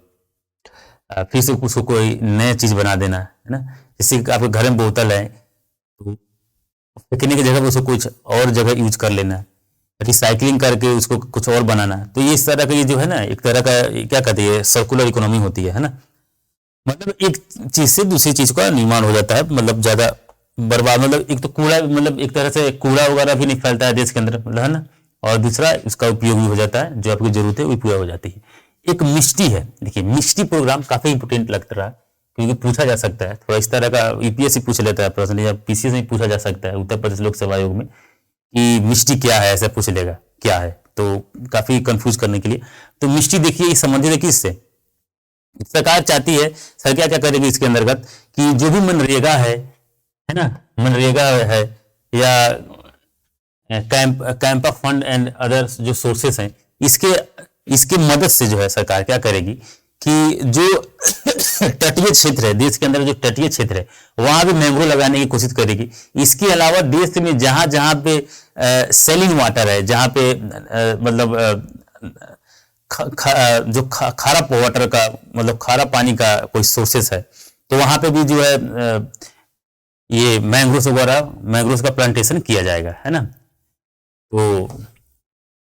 A: फिर से उसको कोई नया चीज बना देना, है ना। जैसे आपके घर में बोतल है तो फेंकने की जगह पर उसको कुछ और जगह यूज कर लेना, रिसाइकलिंग करके उसको कुछ और बनाना। तो ये इस तरह का ये जो है ना एक तरह का क्या कहते हैं सर्कुलर इकोनॉमी होती है ना, मतलब एक चीज से दूसरी चीज का निर्माण हो जाता है, मतलब ज्यादा बर्बाद, मतलब एक तो कूड़ा, मतलब एक तरह से कूड़ा वगैरह भी नहीं फैलता है देश के अंदर, मतलब है ना, और दूसरा उसका उपयोग भी हो जाता है, जो आपकी जरूरत है वो पूरा हो जाती है। एक मिष्टी है, देखिए मिष्टी प्रोग्राम काफी इंपोर्टेंट लगता रहा, क्योंकि पूछा जा सकता है थोड़ा इस तरह का, यूपीएससी पूछ लेता है प्रश्न या पीसीएस में पूछा जा सकता है, उत्तर प्रदेश लोक सेवा आयोग में, कि मिष्टी क्या है, ऐसा पूछ लेगा क्या है, तो काफी कंफ्यूज करने के लिए। तो मिष्टी देखिए इस संबंधित है किससे, सरकार चाहती है, सरकार क्या करेगी इसके अंतर्गत कि जो भी मनरेगा है ना, मनरेगा है या कैंपा फंड एंड अदर जो सोर्सेस हैं, इसके मदद से जो है सरकार क्या करेगी कि जो तटीय क्षेत्र है देश के अंदर, जो तटीय क्षेत्र है वहां भी मैंग्रोव लगाने की कोशिश करेगी। इसके अलावा देश में जहां जहां पे सेलिंग वाटर है, जहां पे मतलब जो खारा वाटर का मतलब खारा पानी का कोई सोर्सेस है, तो वहां पे भी जो है ये मैंग्रोव वगैरह, मैंग्रोव का प्लांटेशन किया जाएगा, है ना। तो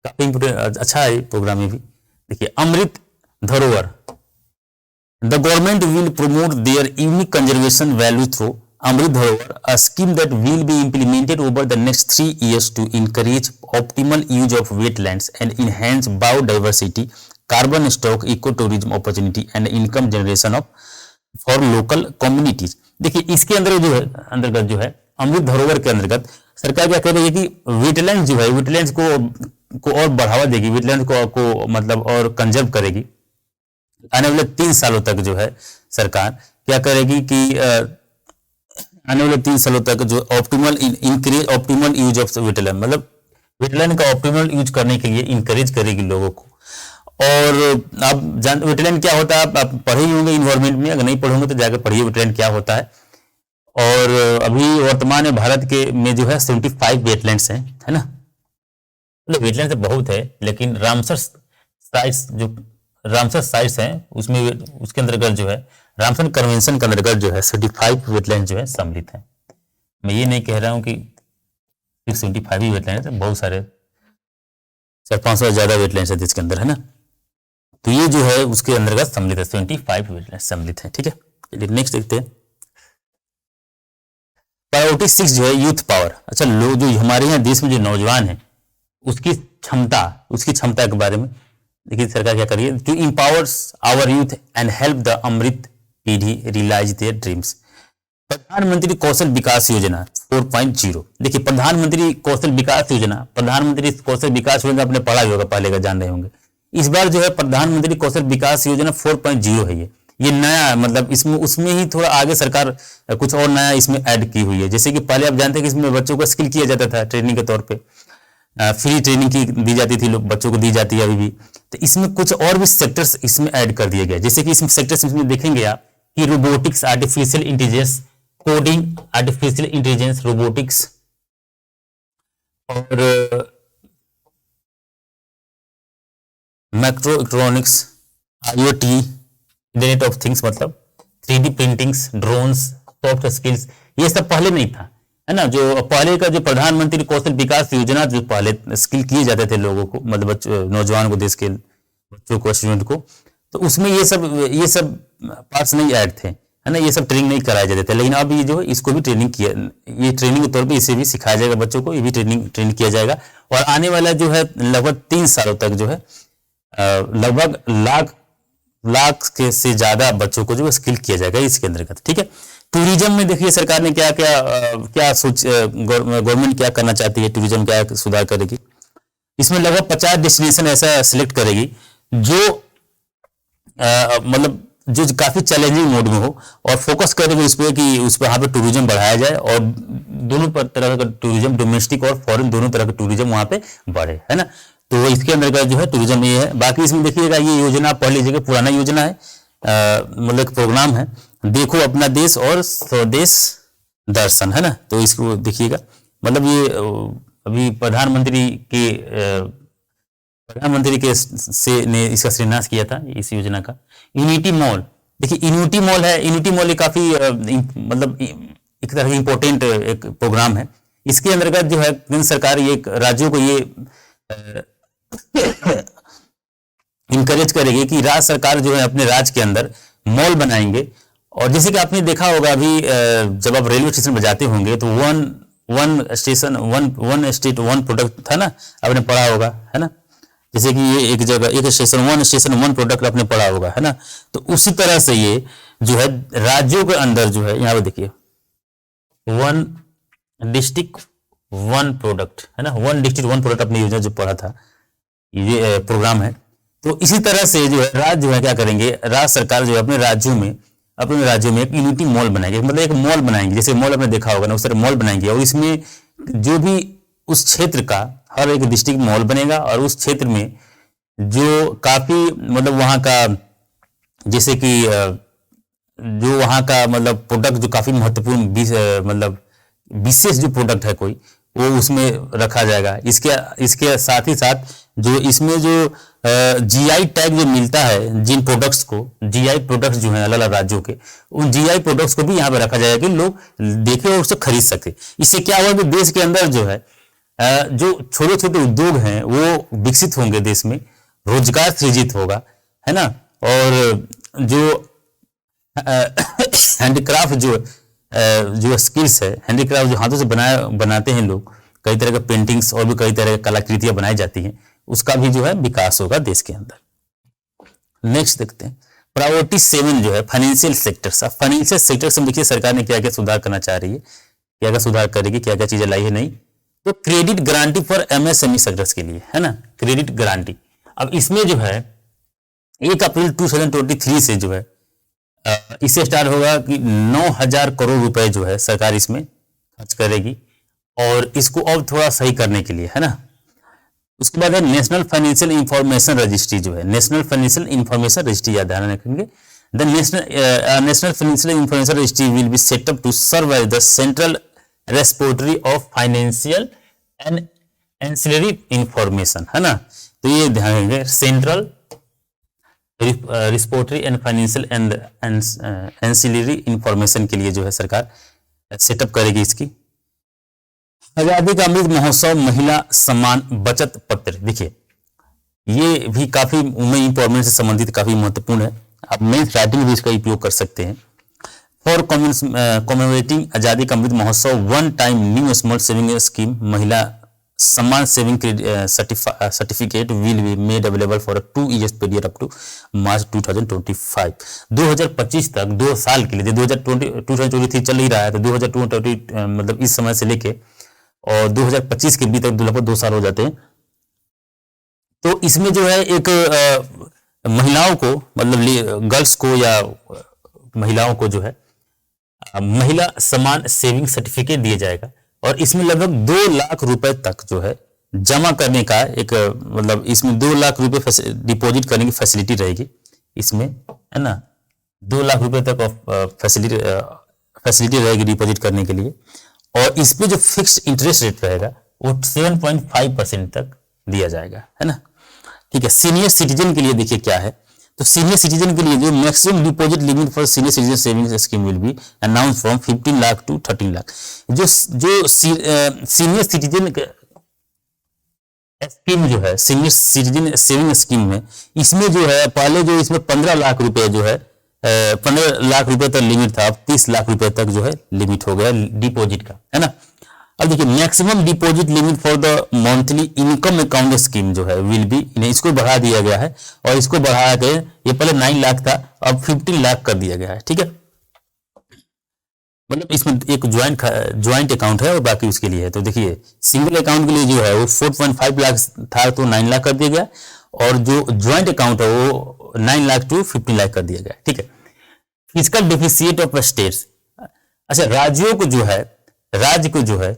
A: काफी इंपोर्टेंट अच्छा है प्रोग्राम में भी। देखिए Amrit Dharohar, the government will promote their unique conservation value through Amrit Dharohar, a scheme that will be implemented over the next 3 years to encourage optimal use of wetlands and enhance biodiversity, carbon stock, ecotourism opportunity and income generation of for local communities। देखिए इसके अंदर जो है अंतर्गत जो है अमृत धरोहर के अंतर्गत सरकार क्या कह रही है कि वेटलैंड जो है वेटलैंड्स को और बढ़ावा देगी, वेटलैंड को मतलब और कंजर्व करेगी। आने वाले 3 सालों तक जो है सरकार क्या करेगी कि आने वाले 3 सालों तक जो ऑप्टिमल यूज ऑफ वेटलैंड, मतलब वेटलैंड का ऑप्टिमल यूज करने के लिए इंकरेज करेगी लोगों को। और आप जान वेटलैंड क्या होता है, आप पढ़े ही होंगे इन्वायरमेंट में, अगर नहीं पढ़ोगे तो जाकर पढ़िए वेटलैंड क्या होता है। और अभी वर्तमान में भारत के में जो है 75 वेटलैंड्स हैं, है ना, मतलब वेटलैंड तो बहुत है, लेकिन रामसर साइट्स हैं उसमें, उसके अंतर्गत जो है रामसर कन्वेंशन के अंतर्गत जो है 75 वेटलैंड जो है सम्मिलित हैं। मैं ये नहीं कह रहा हूं कि 75 ही वेटलैंड है, बहुत सारे 400-500 से ज्यादा वेटलैंड है इसके अंदर, है ना। तो ये जो है उसके अंतर्गत सम्मिलित है, 75 वेटलैंड सम्मिलित है, ठीक है। चलिए नेक्स्ट देखते हैं। प्रायोरिटी 6 जो है यूथ पावर। अच्छा, लोग जो हमारे यहाँ देश में जो नौजवान है उसकी क्षमता, उसकी क्षमता के बारे में देखिए सरकार क्या कर रही है, to empowers our youth and help the Amrit Peedhi realise their dreams. प्रधानमंत्री कौशल विकास योजना 4.0, देखिए प्रधानमंत्री कौशल विकास योजना, प्रधानमंत्री कौशल विकास योजना आपने पढ़ा ही होगा, पहले का जान रहे होंगे। इस बार जो है प्रधानमंत्री कौशल विकास योजना 4.0 है। ये नया, मतलब इसमें उसमें ही थोड़ा आगे सरकार कुछ और नया इसमें ऐड की हुई है। जैसे कि पहले आप जानते हैं कि इसमें बच्चों को स्किल किया जाता था ट्रेनिंग के तौर पे, फ्री ट्रेनिंग की दी जाती थी, लोग बच्चों को दी जाती है अभी भी। तो इसमें कुछ और भी सेक्टर्स इसमें ऐड कर दिए गए, जैसे कि इसमें सेक्टर्स इसमें देखेंगे आप कि robotics, artificial intelligence, coding, artificial intelligence, robotics और micro electronics, IoT, internet of things, मतलब 3D printings, drones, soft skills, ये सब पहले नहीं था, है ना। जो पहले का जो प्रधानमंत्री कौशल विकास योजना, जो पहले स्किल किए जाते थे लोगों को, मतलब नौजवान को, देश के बच्चों को, स्टूडेंट को, तो उसमें ये सब पार्ट्स नहीं ऐड थे, है ना। ये सब ट्रेनिंग नहीं कराए जाते थे। लेकिन अब ये जो है इसको भी ट्रेनिंग किया, ये ट्रेनिंग के तौर पे इसे भी सिखाया जाएगा बच्चों को, ये भी ट्रेनिंग किया जाएगा। और आने वाला जो है लगभग 3 सालों तक जो है लगभग लाख के से ज्यादा बच्चों को जो है स्किल किया जाएगा इसके अंतर्गत, ठीक है। टूरिज्म में देखिए सरकार ने क्या सोच, गवर्नमेंट क्या करना चाहती है, टूरिज्म क्या सुधार करेगी। इसमें लगभग 50 डेस्टिनेशन ऐसा सिलेक्ट करेगी जो मतलब जो काफी चैलेंजिंग मोड में हो, और फोकस करेगी उस पर कि उस पर वहाँ पे टूरिज्म बढ़ाया जाए, और दोनों तरह का टूरिज्म, डोमेस्टिक और फॉरेन दोनों तरह का टूरिज्म वहाँ पे बढ़े, है ना। तो इसके अंदर का जो है टूरिज्म ये है। बाकी इसमें देखिएगा, ये योजना पढ़ लीजिएगा, पुराना योजना है, मतलब एक प्रोग्राम है, देखो अपना देश और स्वदेश दर्शन, है ना। तो इसको देखिएगा, मतलब ये अभी प्रधानमंत्री के से ने इसका शिलान्यास किया था, इस योजना का। यूनिटी मॉल, देखिए यूनिटी मॉल है, यूनिटी मॉल ये काफी मतलब एक तरह का इंपॉर्टेंट एक प्रोग्राम है। इसके अंतर्गत जो है केंद्र सरकार ये राज्यों को ये इंकरेज करेगी कि राज्य सरकार जो है अपने राज्य के अंदर मॉल बनाएंगे। और जैसे कि आपने देखा होगा अभी जब आप रेलवे स्टेशन पर जाते होंगे तो one station one state one product था ना, आपने पढ़ा होगा, है ना। जैसे कि ये एक जगह एक स्टेशन वन प्रोडक्ट आपने पढ़ा होगा, है ना। तो उसी तरह से ये जो है राज्यों के अंदर जो है, यहाँ पे देखिए वन डिस्ट्रिक्ट वन प्रोडक्ट, है ना, वन डिस्ट्रिक्ट वन प्रोडक्ट अपनी योजना जो पढ़ा था, ये प्रोग्राम है। तो इसी तरह से जो है राज्य जो है क्या करेंगे, राज्य सरकार जो है अपने राज्यों में एक यूनिटी मॉल बनाएंगे, मतलब एक मॉल बनाएंगे, जैसे मॉल आपने देखा होगा ना, उस तरह मॉल बनाएंगे। और इसमें जो भी उस क्षेत्र का हर एक डिस्ट्रिक्ट मॉल बनेगा, और उस क्षेत्र में जो काफी मतलब वहाँ का, जैसे कि जो वहाँ का मतलब प्रोडक्ट जो काफी महत्वपूर्ण मतलब विशेष जो प्रोडक्ट है कोई, वो उसमें रखा जाएगा। इसके साथ ही साथ जो इसमें जो जीआई टैग जो मिलता है जिन प्रोडक्ट्स को, जीआई प्रोडक्ट्स जो हैं अलग अलग राज्यों के, उन जीआई प्रोडक्ट्स को भी यहाँ पे रखा जाएगा कि लोग देखें और उससे खरीद सके। इससे क्या होगा कि देश के अंदर जो है जो छोटे छोटे उद्योग हैं वो विकसित होंगे, देश में रोजगार सृजित होगा, है ना। और जो हैंडीक्राफ्ट जो स्किल्स है, हैंडीक्राफ्ट जो हाथों से बनाते हैं लोग, कई तरह के पेंटिंग्स और भी कई तरह की कलाकृतियां बनाई जाती हैं, उसका भी जो है विकास होगा देश के अंदर। नेक्स्ट देखते हैं प्रायोरिटी 7 जो है फाइनेंशियल सेक्टर। फाइनेंशियल सेक्टर से देखिए सरकार ने क्या क्या सुधार करना चाह रही है, क्या क्या सुधार करेगी, क्या क्या चीजें लाई है नहीं। तो credit guarantee for MSME sectors के लिए, है ना, क्रेडिट गारंटी। अब इसमें जो है 1 अप्रैल 2023 से जो है इससे स्टार्ट होगा कि 9,000 करोड़ रुपए जो है सरकार इसमें खर्च करेगी, और इसको अब थोड़ा सही करने के लिए, है ना। उसके बाद है नेशनल फाइनेंशियल इंफॉर्मेशन रजिस्ट्री जो है, नेशनल फाइनेंशियल इंफॉर्मेशन रजिस्ट्री, याद ध्यान रखेंगे। The national financial information registry will be set up to serve as the central repository of financial and ancillary information, है ना। तो ये ध्यान रखेंगे, central repository and financial and ancillary information के लिए जो है सरकार सेटअप करेगी इसकी। आजादी का अमृत महोत्सव महिला सम्मान बचत पत्र, देखिए ये भी काफी वुमेन इंपावरमेंट से संबंधित काफी महत्वपूर्ण है। आप मेंस राइटिंग भी इसका उपयोग कर सकते हैं। फॉर कॉमेमोरेटिंग आजादी Ka Amrit Mahotsav one time new small saving scheme Mahila Samman saving certificate will be made available for a 2 years period up to March 2025। 2025 तक 2 साल के लिए, 2023 चल ही रहा है तो 2020 मतलब इस समय से लेके और 2025 के बीच तक लगभग 2 साल हो जाते हैं। तो इसमें जो है एक महिलाओं को, मतलब गर्ल्स को या महिलाओं को जो है महिला सम्मान सेविंग सर्टिफिकेट दिया जाएगा और इसमें लगभग 2 लाख रुपए तक जो है जमा करने का एक मतलब इसमें 2 लाख रुपए डिपॉजिट करने की फैसिलिटी रहेगी इसमें, है ना। 2 लाख रुपए तक फैसिलिटी रहेगी डिपॉजिट करने के लिए और इस पे जो फिक्स्ड इंटरेस्ट रेट रहेगा वो 7.5% तक दिया जाएगा, है ना। ठीक है। सीनियर सिटीजन के लिए देखिए क्या है, तो सीनियर सिटीजन के लिए जो maximum deposit limit for senior citizen savings scheme will be announce from 15 lakh to 13 lakh. जो सीनियर सिटीजन स्कीम जो है, सीनियर सिटीजन सेविंग स्कीम में, इसमें जो है पहले जो इसमें 15 लाख रुपए जो है 15 लाख रुपए तक लिमिट था, अब 30 लाख रुपए तक जो है लिमिट हो गया डिपॉजिट का, है ना। अब देखिए maximum deposit limit for the monthly income account scheme जो है विल बी, इसको बढ़ा दिया गया है और इसको बढ़ा के ये पहले 9 लाख था अब 15 लाख कर दिया गया है। ठीक है, मतलब इसमें एक ज्वाइंट अकाउंट है और बाकी उसके लिए है। तो देखिए सिंगल अकाउंट के लिए जो है वो 4.5 लाख था तो 9 लाख कर दिया गया और जो ज्वाइंट अकाउंट है वो 9 लाख टू 15 लाख कर दिया गया। ठीक है। फिजिकल डेफिसिट ऑफ स्टेट्स, अच्छा राज्यों को जो है, राज्य को जो है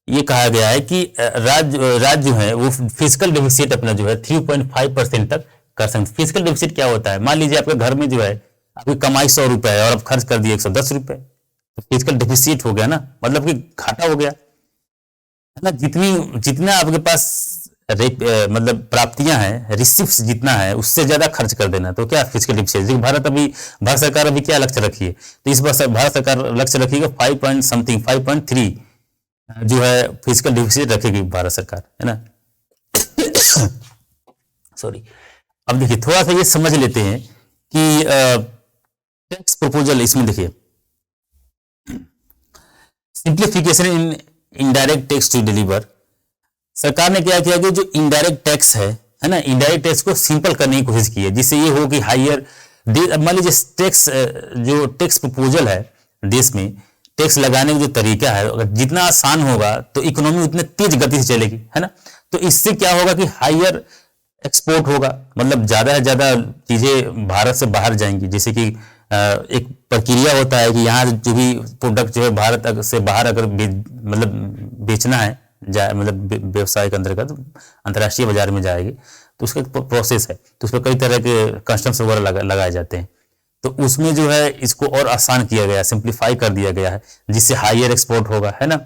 A: ये कहा गया है कि राज्य जो है वो फिजिकल डेफिसिट अपना जो है 3.5% तक कर सकते। फिजिकल डेफिसिट क्या होता है, मान लीजिए आपके घर में जो है आपकी कमाई 100 रुपए है और आप खर्च कर दिए 110 रुपए, तो फिजिकल डेफिसिट हो गया ना, मतलब कि घाटा हो गया, है ना। जितना आपके पास मतलब प्राप्तियां हैं, रिसिप्ट जितना है उससे ज्यादा खर्च कर देना, तो क्या फिजिकल डेफिसिट। भारत सरकार अभी क्या लक्ष्य रखी है, तो इस बार भारत सरकार लक्ष्य रखिएगा 5.3 जो है फिजिकल डेफिसिट रखेगी भारत सरकार, है ना। सॉरी। अब देखिए थोड़ा सा ये समझ लेते हैं कि टैक्स प्रपोजल, इसमें देखिए simplification in indirect tax to deliver. सरकार ने क्या किया कि जो इनडायरेक्ट टैक्स है ना, इनडायरेक्ट टैक्स को सिंपल करने की कोशिश की है जिससे ये हो कि हायर, मान लीजिए टैक्स, जो टैक्स प्रपोजल है देश में, टैक्स लगाने का जो तरीका है अगर जितना आसान होगा तो इकोनॉमी उतने तेज गति से चलेगी, है ना। तो इससे क्या होगा कि हायर एक्सपोर्ट होगा, मतलब ज्यादा से ज्यादा चीजें भारत से बाहर जाएंगी। जैसे कि एक प्रक्रिया होता है कि यहाँ जो भी प्रोडक्ट जो है भारत से बाहर अगर मतलब बेचना है, मतलब व्यवसाय के अंतर्गत अंतर्राष्ट्रीय बाजार में जाएगी तो उसका प्रोसेस है, तो उसमें कई तरह के कस्टम्स वगैरह लगाए जाते हैं। तो उसमें जो है इसको और आसान किया गया है, सिंप्लीफाई कर दिया गया है जिससे हायर एक्सपोर्ट होगा, है ना।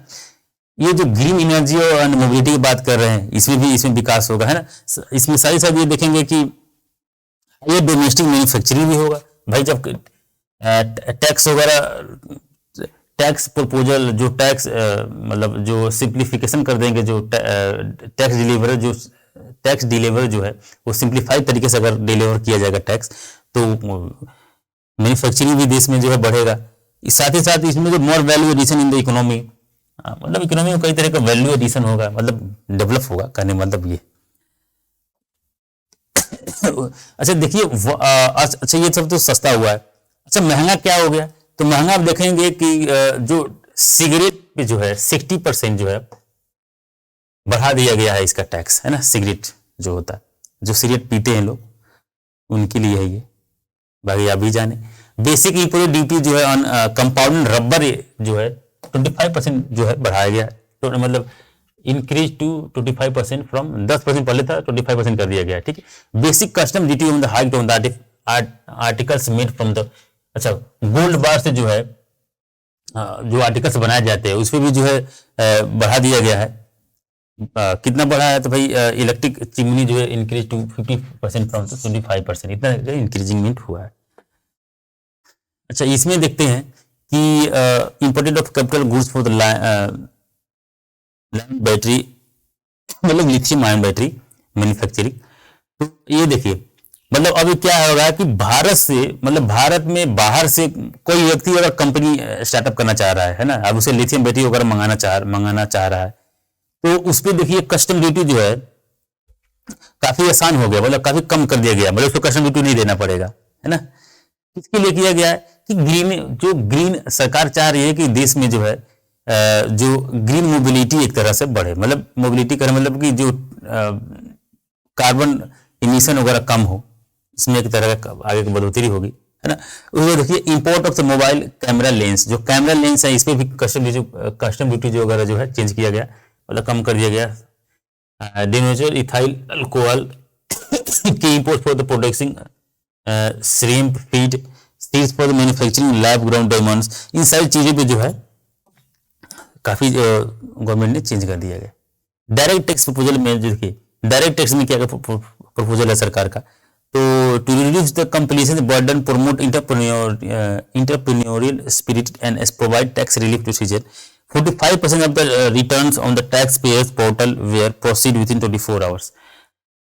A: ये जो ग्रीन एनर्जी और मोबिलिटी की बात कर रहे हैं इसमें विकास होगा, है ना। इसमें साथ ये देखेंगे कि ये डोमेस्टिक मैन्युफैक्चरिंग भी होगा भाई। जब टैक्स वगैरह, टैक्स प्रपोजल जो टैक्स मतलब जो सिंप्लीफिकेशन कर देंगे, जो टैक्स डिलीवर जो है वो सिंप्लीफाइड तरीके से अगर डिलीवर किया जाएगा टैक्स, तो मैन्युफैक्चरिंग भी देश में जो है बढ़ेगा। साथ ही साथ इसमें जो more value addition in the economy, मतलब इकोनॉमी में कई तरह का वैल्यू एडिशन होगा, मतलब डेवलप होगा, कहने मतलब ये। अच्छा देखिए अच्छा ये सब तो सस्ता हुआ है। अच्छा महंगा क्या हो गया, तो महंगा आप देखेंगे कि जो सिगरेट पे जो है 60% जो है बढ़ा दिया गया है इसका टैक्स, है ना। सिगरेट जो होता है, जो सिगरेट पीते हैं लोग उनके लिए है ये, बाकी आप भी जाने। बेसिक इंपोर्ट ड्यूटी जो है कंपाउंड रबर जो है 25% जो है बढ़ाया गया है, तो मतलब इंक्रीज टू 25% फ्रॉम 10% पहले था 25% कर दिया गया है। ठीक है। Basic custom duty on the height on the articles made from the, अच्छा गोल्ड बार से जो है जो आर्टिकल्स बनाए जाते हैं उस पर भी जो है बढ़ा दिया गया है। कितना बढ़ा है, तो भाई इलेक्ट्रिक चिमनी जो है इंक्रीज टू 50% फ्रॉम 25%, इतना इंक्रीजिंगमेंट हुआ है। अच्छा इसमें देखते हैं कि imported of capital goods for the battery, मतलब लिथियम आयन बैटरी मैन्युफैक्चरिंग। तो ये देखिए मतलब अभी क्या होगा कि भारत से, मतलब भारत में बाहर से कोई व्यक्ति अगर कंपनी स्टार्टअप करना चाह रहा है ना, अब उसे लिथियम बैटरी वगैरह मंगाना चाह रहा है, तो उस पर देखिए कस्टम ड्यूटी जो है काफी आसान हो गया, मतलब काफी कम कर दिया गया, मतलब उसको कस्टम ड्यूटी नहीं देना पड़ेगा, है ना। इसके लिए किया गया है कि ग्रीन सरकार चाह रही है कि देश में जो है जो ग्रीन मोबिलिटी एक तरह से बढ़े, मतलब मोबिलिटी का मतलब कि जो कार्बन इमिशन वगैरह कम हो, इसमें एक तरह का आगे की बढ़ोतरी होगी, है ना। उसमें देखिए import of the mobile camera lens, जो कैमरा लेंस है इस पर भी कस्टम ड्यूटी जो वगैरह जो है चेंज किया गया, मतलब कम कर दिया गया। डिनोजर इथाइल अल्कोहल की import for the production shrimp feed seeds for the manufacturing lab grown diamonds, इन सारी चीज़ों पे जो है काफ़ी गवर्नमेंट ने चेंज कर दिया गया। डायरेक्ट टैक्स प्रपोजल में जो देखिए डायरेक्ट टैक्स में क्या प्रपोजल है सरकार का, तो to reduce the compliance burden promote entrepreneurial spirit and provide tax relief procedure 45% of the returns on the tax payers portal were processed within 24 hours.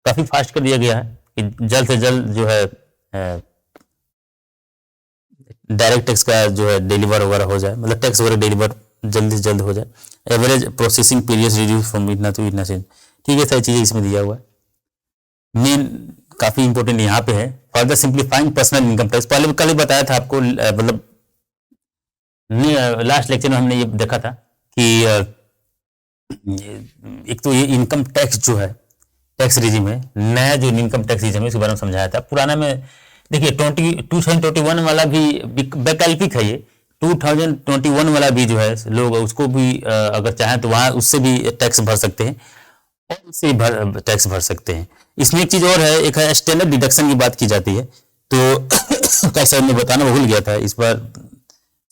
A: काफ़ी फास्ट कर दिया गया है कि जल्द से जल्द जो है डायरेक्ट टैक्स का जो है डिलीवर वगैरह हो जाए, मतलब टैक्स वगैरह डिलीवर जल्दी से जल्द हो जाए। Average processing period reduce from इतना टू इतना से, ठीक है, सारी चीज़ें इसमें दिया हुआ है। मेन काफ़ी इंपॉर्टेंट यहाँ पे है further simplifying personal income tax. पहले कल ही बताया था आपको, मतलब लास्ट लेक्चर में हमने ये देखा था कि एक तो ये इनकम टैक्स जो है टैक्स रिजिम है, नया जो इनकम टैक्स रिजिम है उसके बारे में समझाया था। पुराना में देखिए 2021 वाला भी वैकल्पिक है, ये 2021 वाला भी जो है लोग उसको भी अगर चाहें तो वहाँ उससे भी टैक्स भर सकते हैं और उससे टैक्स भर सकते हैं। इसमें एक चीज़ और है, एक है स्टैंडर्ड डिडक्शन की बात की जाती है, तो कैसे मैं बताना भूल गया था इस बार,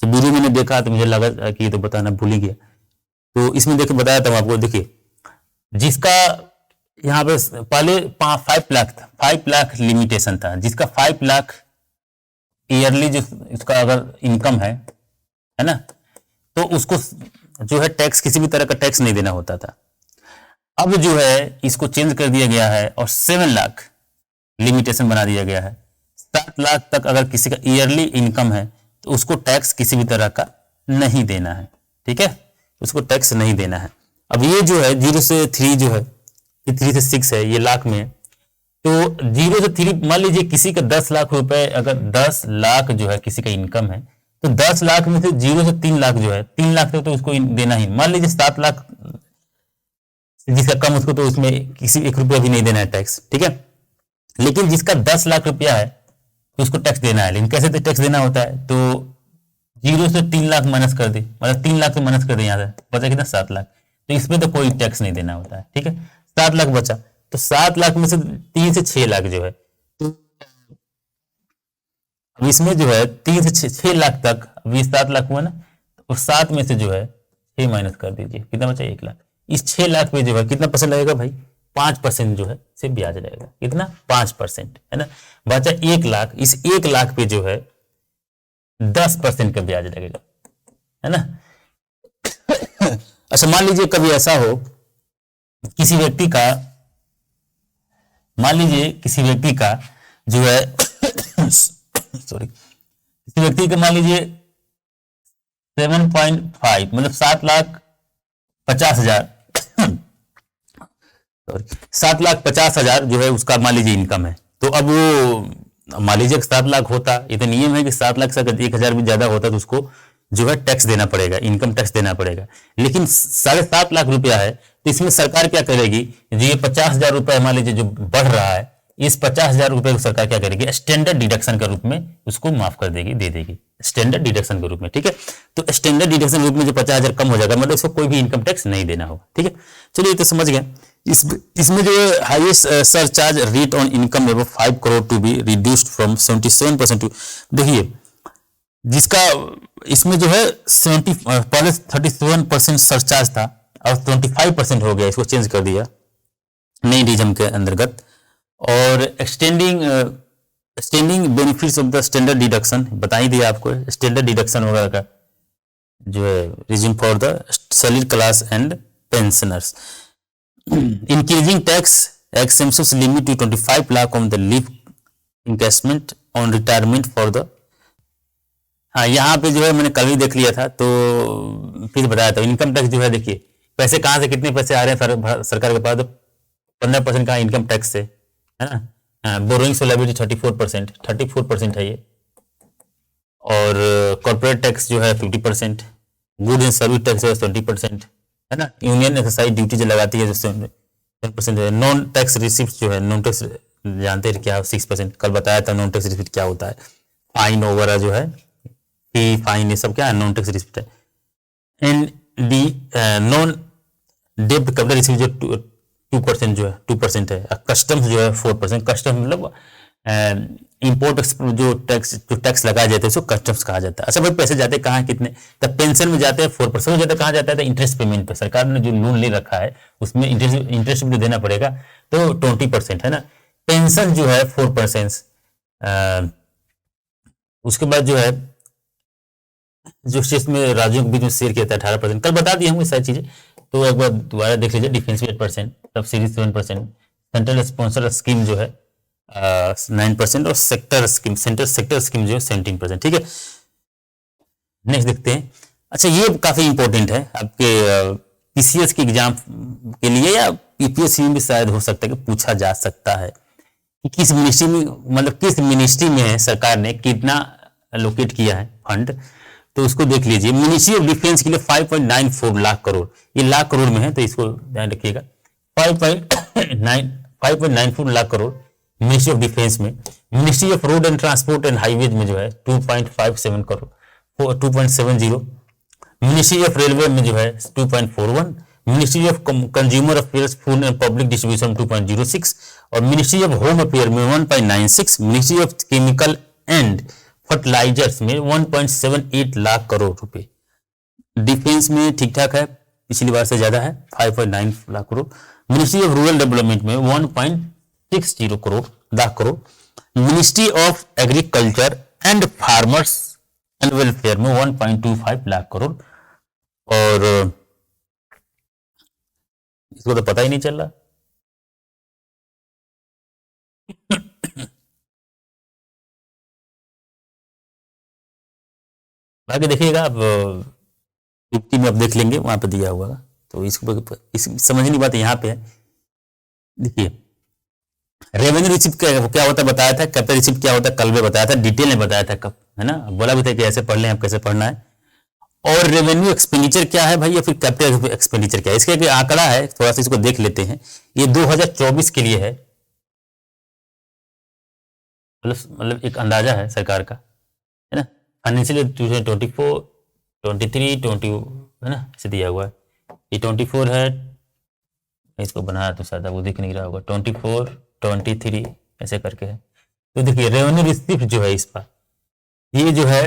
A: जब वीडियो मैंने देखा तो मुझे लगा कि ये तो बताना भूल ही गया। तो इसमें देखिए बताया था आपको, देखिए जिसका यहाँ पे पहले 5 लाख लिमिटेशन था, जिसका 5 लाख ईयरली जो इसका अगर इनकम है ना, तो उसको जो है टैक्स किसी भी तरह का टैक्स नहीं देना होता था। अब जो है इसको चेंज कर दिया गया है और 7 लाख लिमिटेशन बना दिया गया है। 7 लाख तक अगर किसी का ईयरली इनकम है तो उसको टैक्स किसी भी तरह का नहीं देना है, ठीक है, उसको टैक्स नहीं देना है। अब ये जो है 0 से 3 जो है, 3 से 6 है, ये लाख में है, तो 0 से 3 मान लीजिए किसी का 10 लाख रुपए, अगर 10 लाख जो है किसी का इनकम है तो 10 लाख में से 0 से 3 लाख जो है, 3 लाख तक तो उसको देना ही। मान लीजिए 7 लाख जिसका कम, उसको तो उसमें किसी 1 रुपया भी नहीं देना है टैक्स, ठीक है। लेकिन जिसका 10 लाख रुपया है तो उसको टैक्स देना है। लेकिन कैसे टैक्स देना होता है, तो 0 से 3 लाख माइनस कर दे, मतलब 3 लाख से माइनस कर दे, यहाँ से बचा कितना 7 लाख, तो इसमें तो कोई टैक्स नहीं देना होता है, ठीक है। 7 लाख बचा, तो 7 लाख में से 3 से 6 लाख जो है, तो अब इसमें जो है 3 से 6 लाख तक, अभी 7 लाख हुआ ना, और 7 में से जो है 6 माइनस कर दीजिए, कितना बचा 1 लाख। इस 6 लाख पे जो है कितना परसेंट लगेगा भाई, 5% जो है से ब्याज लगेगा, कितना 5%, है ना। बचा 1 लाख, इस 1 लाख पे जो है 10% का ब्याज लगेगा, है ना। अच्छा मान लीजिए कभी ऐसा हो किसी व्यक्ति का, मान लीजिए किसी व्यक्ति का जो है सॉरी, किसी व्यक्ति का मान लीजिए 7.5 मतलब 7,50,000 7,50,000 जो है उसका मान लीजिए इनकम है। तो अब वो मान लीजिए 7 लाख होता, ये तो नियम है कि 7 लाख से अगर 1,000 भी ज्यादा होता तो उसको जो है टैक्स देना पड़ेगा, इनकम टैक्स देना पड़ेगा। लेकिन 7.5 लाख रुपया है, तो इसमें सरकार क्या करेगी, जो ये 50,000 रुपए मान लीजिए जो बढ़ रहा है, इस 50,000 रुपए को सरकार क्या करेगी, स्टैंडर्ड डिडक्शन के रूप में उसको माफ कर देगी, दे देगी स्टैंडर्ड डिडक्शन के रूप में, ठीक है। तो स्टैंडर्ड डिडक्शन रूप में जो 50,000 कम हो जाएगा, मतलब इसको कोई भी इनकम टैक्स नहीं देना होगा, ठीक है। चलिए तो समझ गए। इसमें जो है highest surcharge rate on income above 5 crore to be reduced from 77% to, देखिए जिसका इसमें जो है 70 पहले 37% सरचार्ज था और 25% हो गया, इसको चेंज कर दिया नई रिजम के अंतर्गत। और extending benefits of the standard deduction बता ही दिया आपको, स्टैंडर्ड डिडक्शन वगैरह का जो है regime for the salary class and pensioners. Increasing tax exemptions limit to 25 lakh on the leave encasement on retirement for the, हाँ यहाँ पे जो है मैंने कल भी देख लिया था तो फिर बताया था। इनकम टैक्स जो है देखिए पैसे कहाँ से, कितने पैसे आ रहे हैं सरकार के पास, तो 15% का इनकम टैक्स से, है ना। बोरोइंग्स लायबिलिटी 34% है ये। और कॉर्पोरेट टैक्स जो है 50%, गुड एंड सर्विस टैक्स है 20%, है ना। यूनियन एक्साइज ड्यूटी जो लगाती है जिससे 10% है। नॉन टैक्स रिसिप्ट जो है, नॉन टैक्स जानते हैं क्या, 6%। कल बताया था नॉन टैक्स रिसिप्ट क्या होता है, फाइन वगैरह जो है, फी फाइन ये सब क्या है, नॉन टैक्स रिसिप्ट है। एंड दी नॉन डेब्ट कैपिटल रिसिप्ट जो 2% जो है 2% है। कस्टम्स जो है 4%। कस्टम मतलब इंपोर्ट जो टैक्स लगाया जाता है उसको कस्टम्स कहा जाता है। अच्छा भाई पैसे जाते कहाँ कितने, तब पेंशन में जाते हैं 4%, जाता कहाँ जाता है, तो इंटरेस्ट पेमेंट पे। सरकार ने जो लोन ले रखा है उसमें इंटरेस्ट भी देना पड़ेगा, तो 20% है ना। पेंशन जो है 4%। उसके बाद जो है जो शेष में राज्यों के बीच में शेयर किया था 18%। कल बता दिए होंगे सारी चीजें, तो एक बार दोबारा देख लीजिए। डिफेंस 8%, तब सीरीज 7%, सेंट्रल स्पॉन्सर स्कीम जो है 9%, और सेक्टर स्कीम जो है 17%। ठीक है, नेक्स्ट देखते हैं। अच्छा ये काफी इंपॉर्टेंट है आपके पीसीएस के एग्जाम के लिए, या यूपीएससी में भी शायद हो सकता है कि पूछा जा सकता है कि किस मिनिस्ट्री में, मतलब किस मिनिस्ट्री में है सरकार ने कितना एलोकेट किया है फंड, तो उसको देख लीजिए। मिनिस्ट्री ऑफ डिफेंस के लिए 5.94 लाख करोड़, ये लाख करोड़ में है तो इसको ध्यान रखिएगा। 5.94 lakh crore ministry of defence में। Ministry of road and transport and highways में जो है 2.57 करोड़ 2.70। मिनिस्ट्री ऑफ रेलवे में जो है 2.41। Ministry of consumer affairs food and public distribution 2.06, और मिनिस्ट्री ऑफ होम अफेयर में 1.96। Ministry of chemical and fertilisers में 1.78 लाख करोड़ रुपए। डिफेंस में ठीक ठाक है, पिछली बार से ज्यादा है 5.9 lakh crore. Ministry of rural development में 1.60 crore lakh crore. Ministry of agriculture and farmers and welfare में 1.25 लाख करोड़। और इसको तो पता ही नहीं चल रहा। बाकी देखिएगा आप 50 में आप देख लेंगे, वहां पे दिया हुआ, तो इस समझने की बात यहाँ पे है। देखिए रेवेन्यू रिसिप्ट क्या होता है बताया था, कैपिटल रिसिप्ट क्या होता है कल में बताया था, डिटेल में बताया था कब, है ना। बोला भी था कि ऐसे पढ़ लें आप, कैसे पढ़ना है। और रेवेन्यू एक्सपेंडिचर क्या है भाई, या फिर कैपिटल एक्सपेंडिचर क्या है, इसका एक आंकड़ा है, थोड़ा सा इसको देख लेते हैं। ये 2024 के लिए है, मतलब एक अंदाजा है सरकार का, है ना। फाइनेंशियल 2024 23 20 है ना, इसे दिया हुआ है। ये 24 है, इसको बनाया तो शायद वो दिख नहीं रहा होगा, 24 23 ऐसे करके है। तो देखिए रेवेन्यू रिसिप्ट जो है इस पर, ये जो है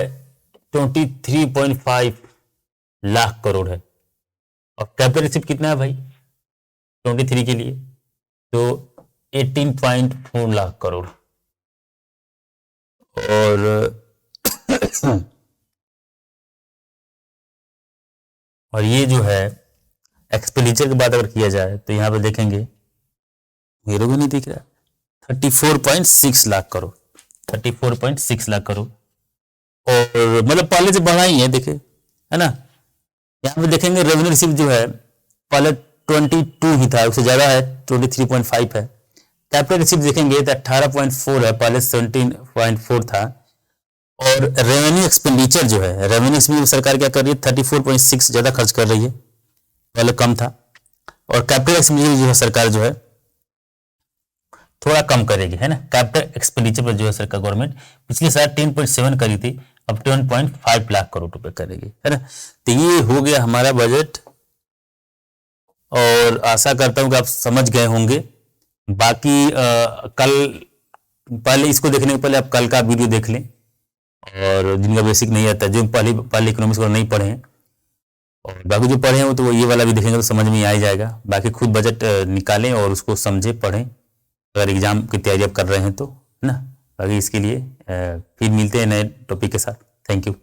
A: 23.5 लाख करोड़ है। और कैपिटल रिसिप्ट कितना है भाई 23 के लिए, तो 18.4 लाख करोड़। और ये जो है एक्सपेंडिचर की बात अगर किया जाए तो यहां पे देखेंगे हीरो भी नहीं दिख रहा, 34.6 लाख करोड़, 34.6 लाख करोड़। और मतलब पहले से बढ़ा ही है, देखे है ना। यहाँ पे देखेंगे रेवेन्यू रिसिप्ट जो है पहले 22 ही था, उससे ज्यादा है 23.5 है। कैपिटल रिसिप्ट देखेंगे तो 18.4 है, पहले 17.4 था। और रेवेन्यू एक्सपेंडिचर जो है, रेवेन्यू एक्सपेंडिचर सरकार क्या कर रही है 34.6 ज्यादा खर्च कर रही है, पहले कम था। और कैपिटल एक्सपेंडिचर जो है सरकार जो है थोड़ा कम करेगी, है ना। कैपिटल एक्सपेंडिचर पर जो है सरकार गवर्नमेंट पिछले साल 10.7 करी थी, अब 10.5 लाख करोड़ रुपए करेगी, है ना। तो ये हो गया हमारा बजट, और आशा करता हूं कि आप समझ गए होंगे। बाकी कल पहले इसको देखने के पहले आप कल का वीडियो देख लें, और जिनका बेसिक नहीं आता, जो पहले इकोनॉमिक्स को नहीं पढ़े हैं, और बाकी जो पढ़े हैं वो तो ये वाला भी देखेंगे तो समझ में आ ही जाएगा। बाकी खुद बजट निकालें और उसको समझे पढ़ें, अगर एग्जाम की तैयारी आप कर रहे हैं तो, है ना। बाकी इसके लिए फिर मिलते हैं नए टॉपिक के साथ। Thank you.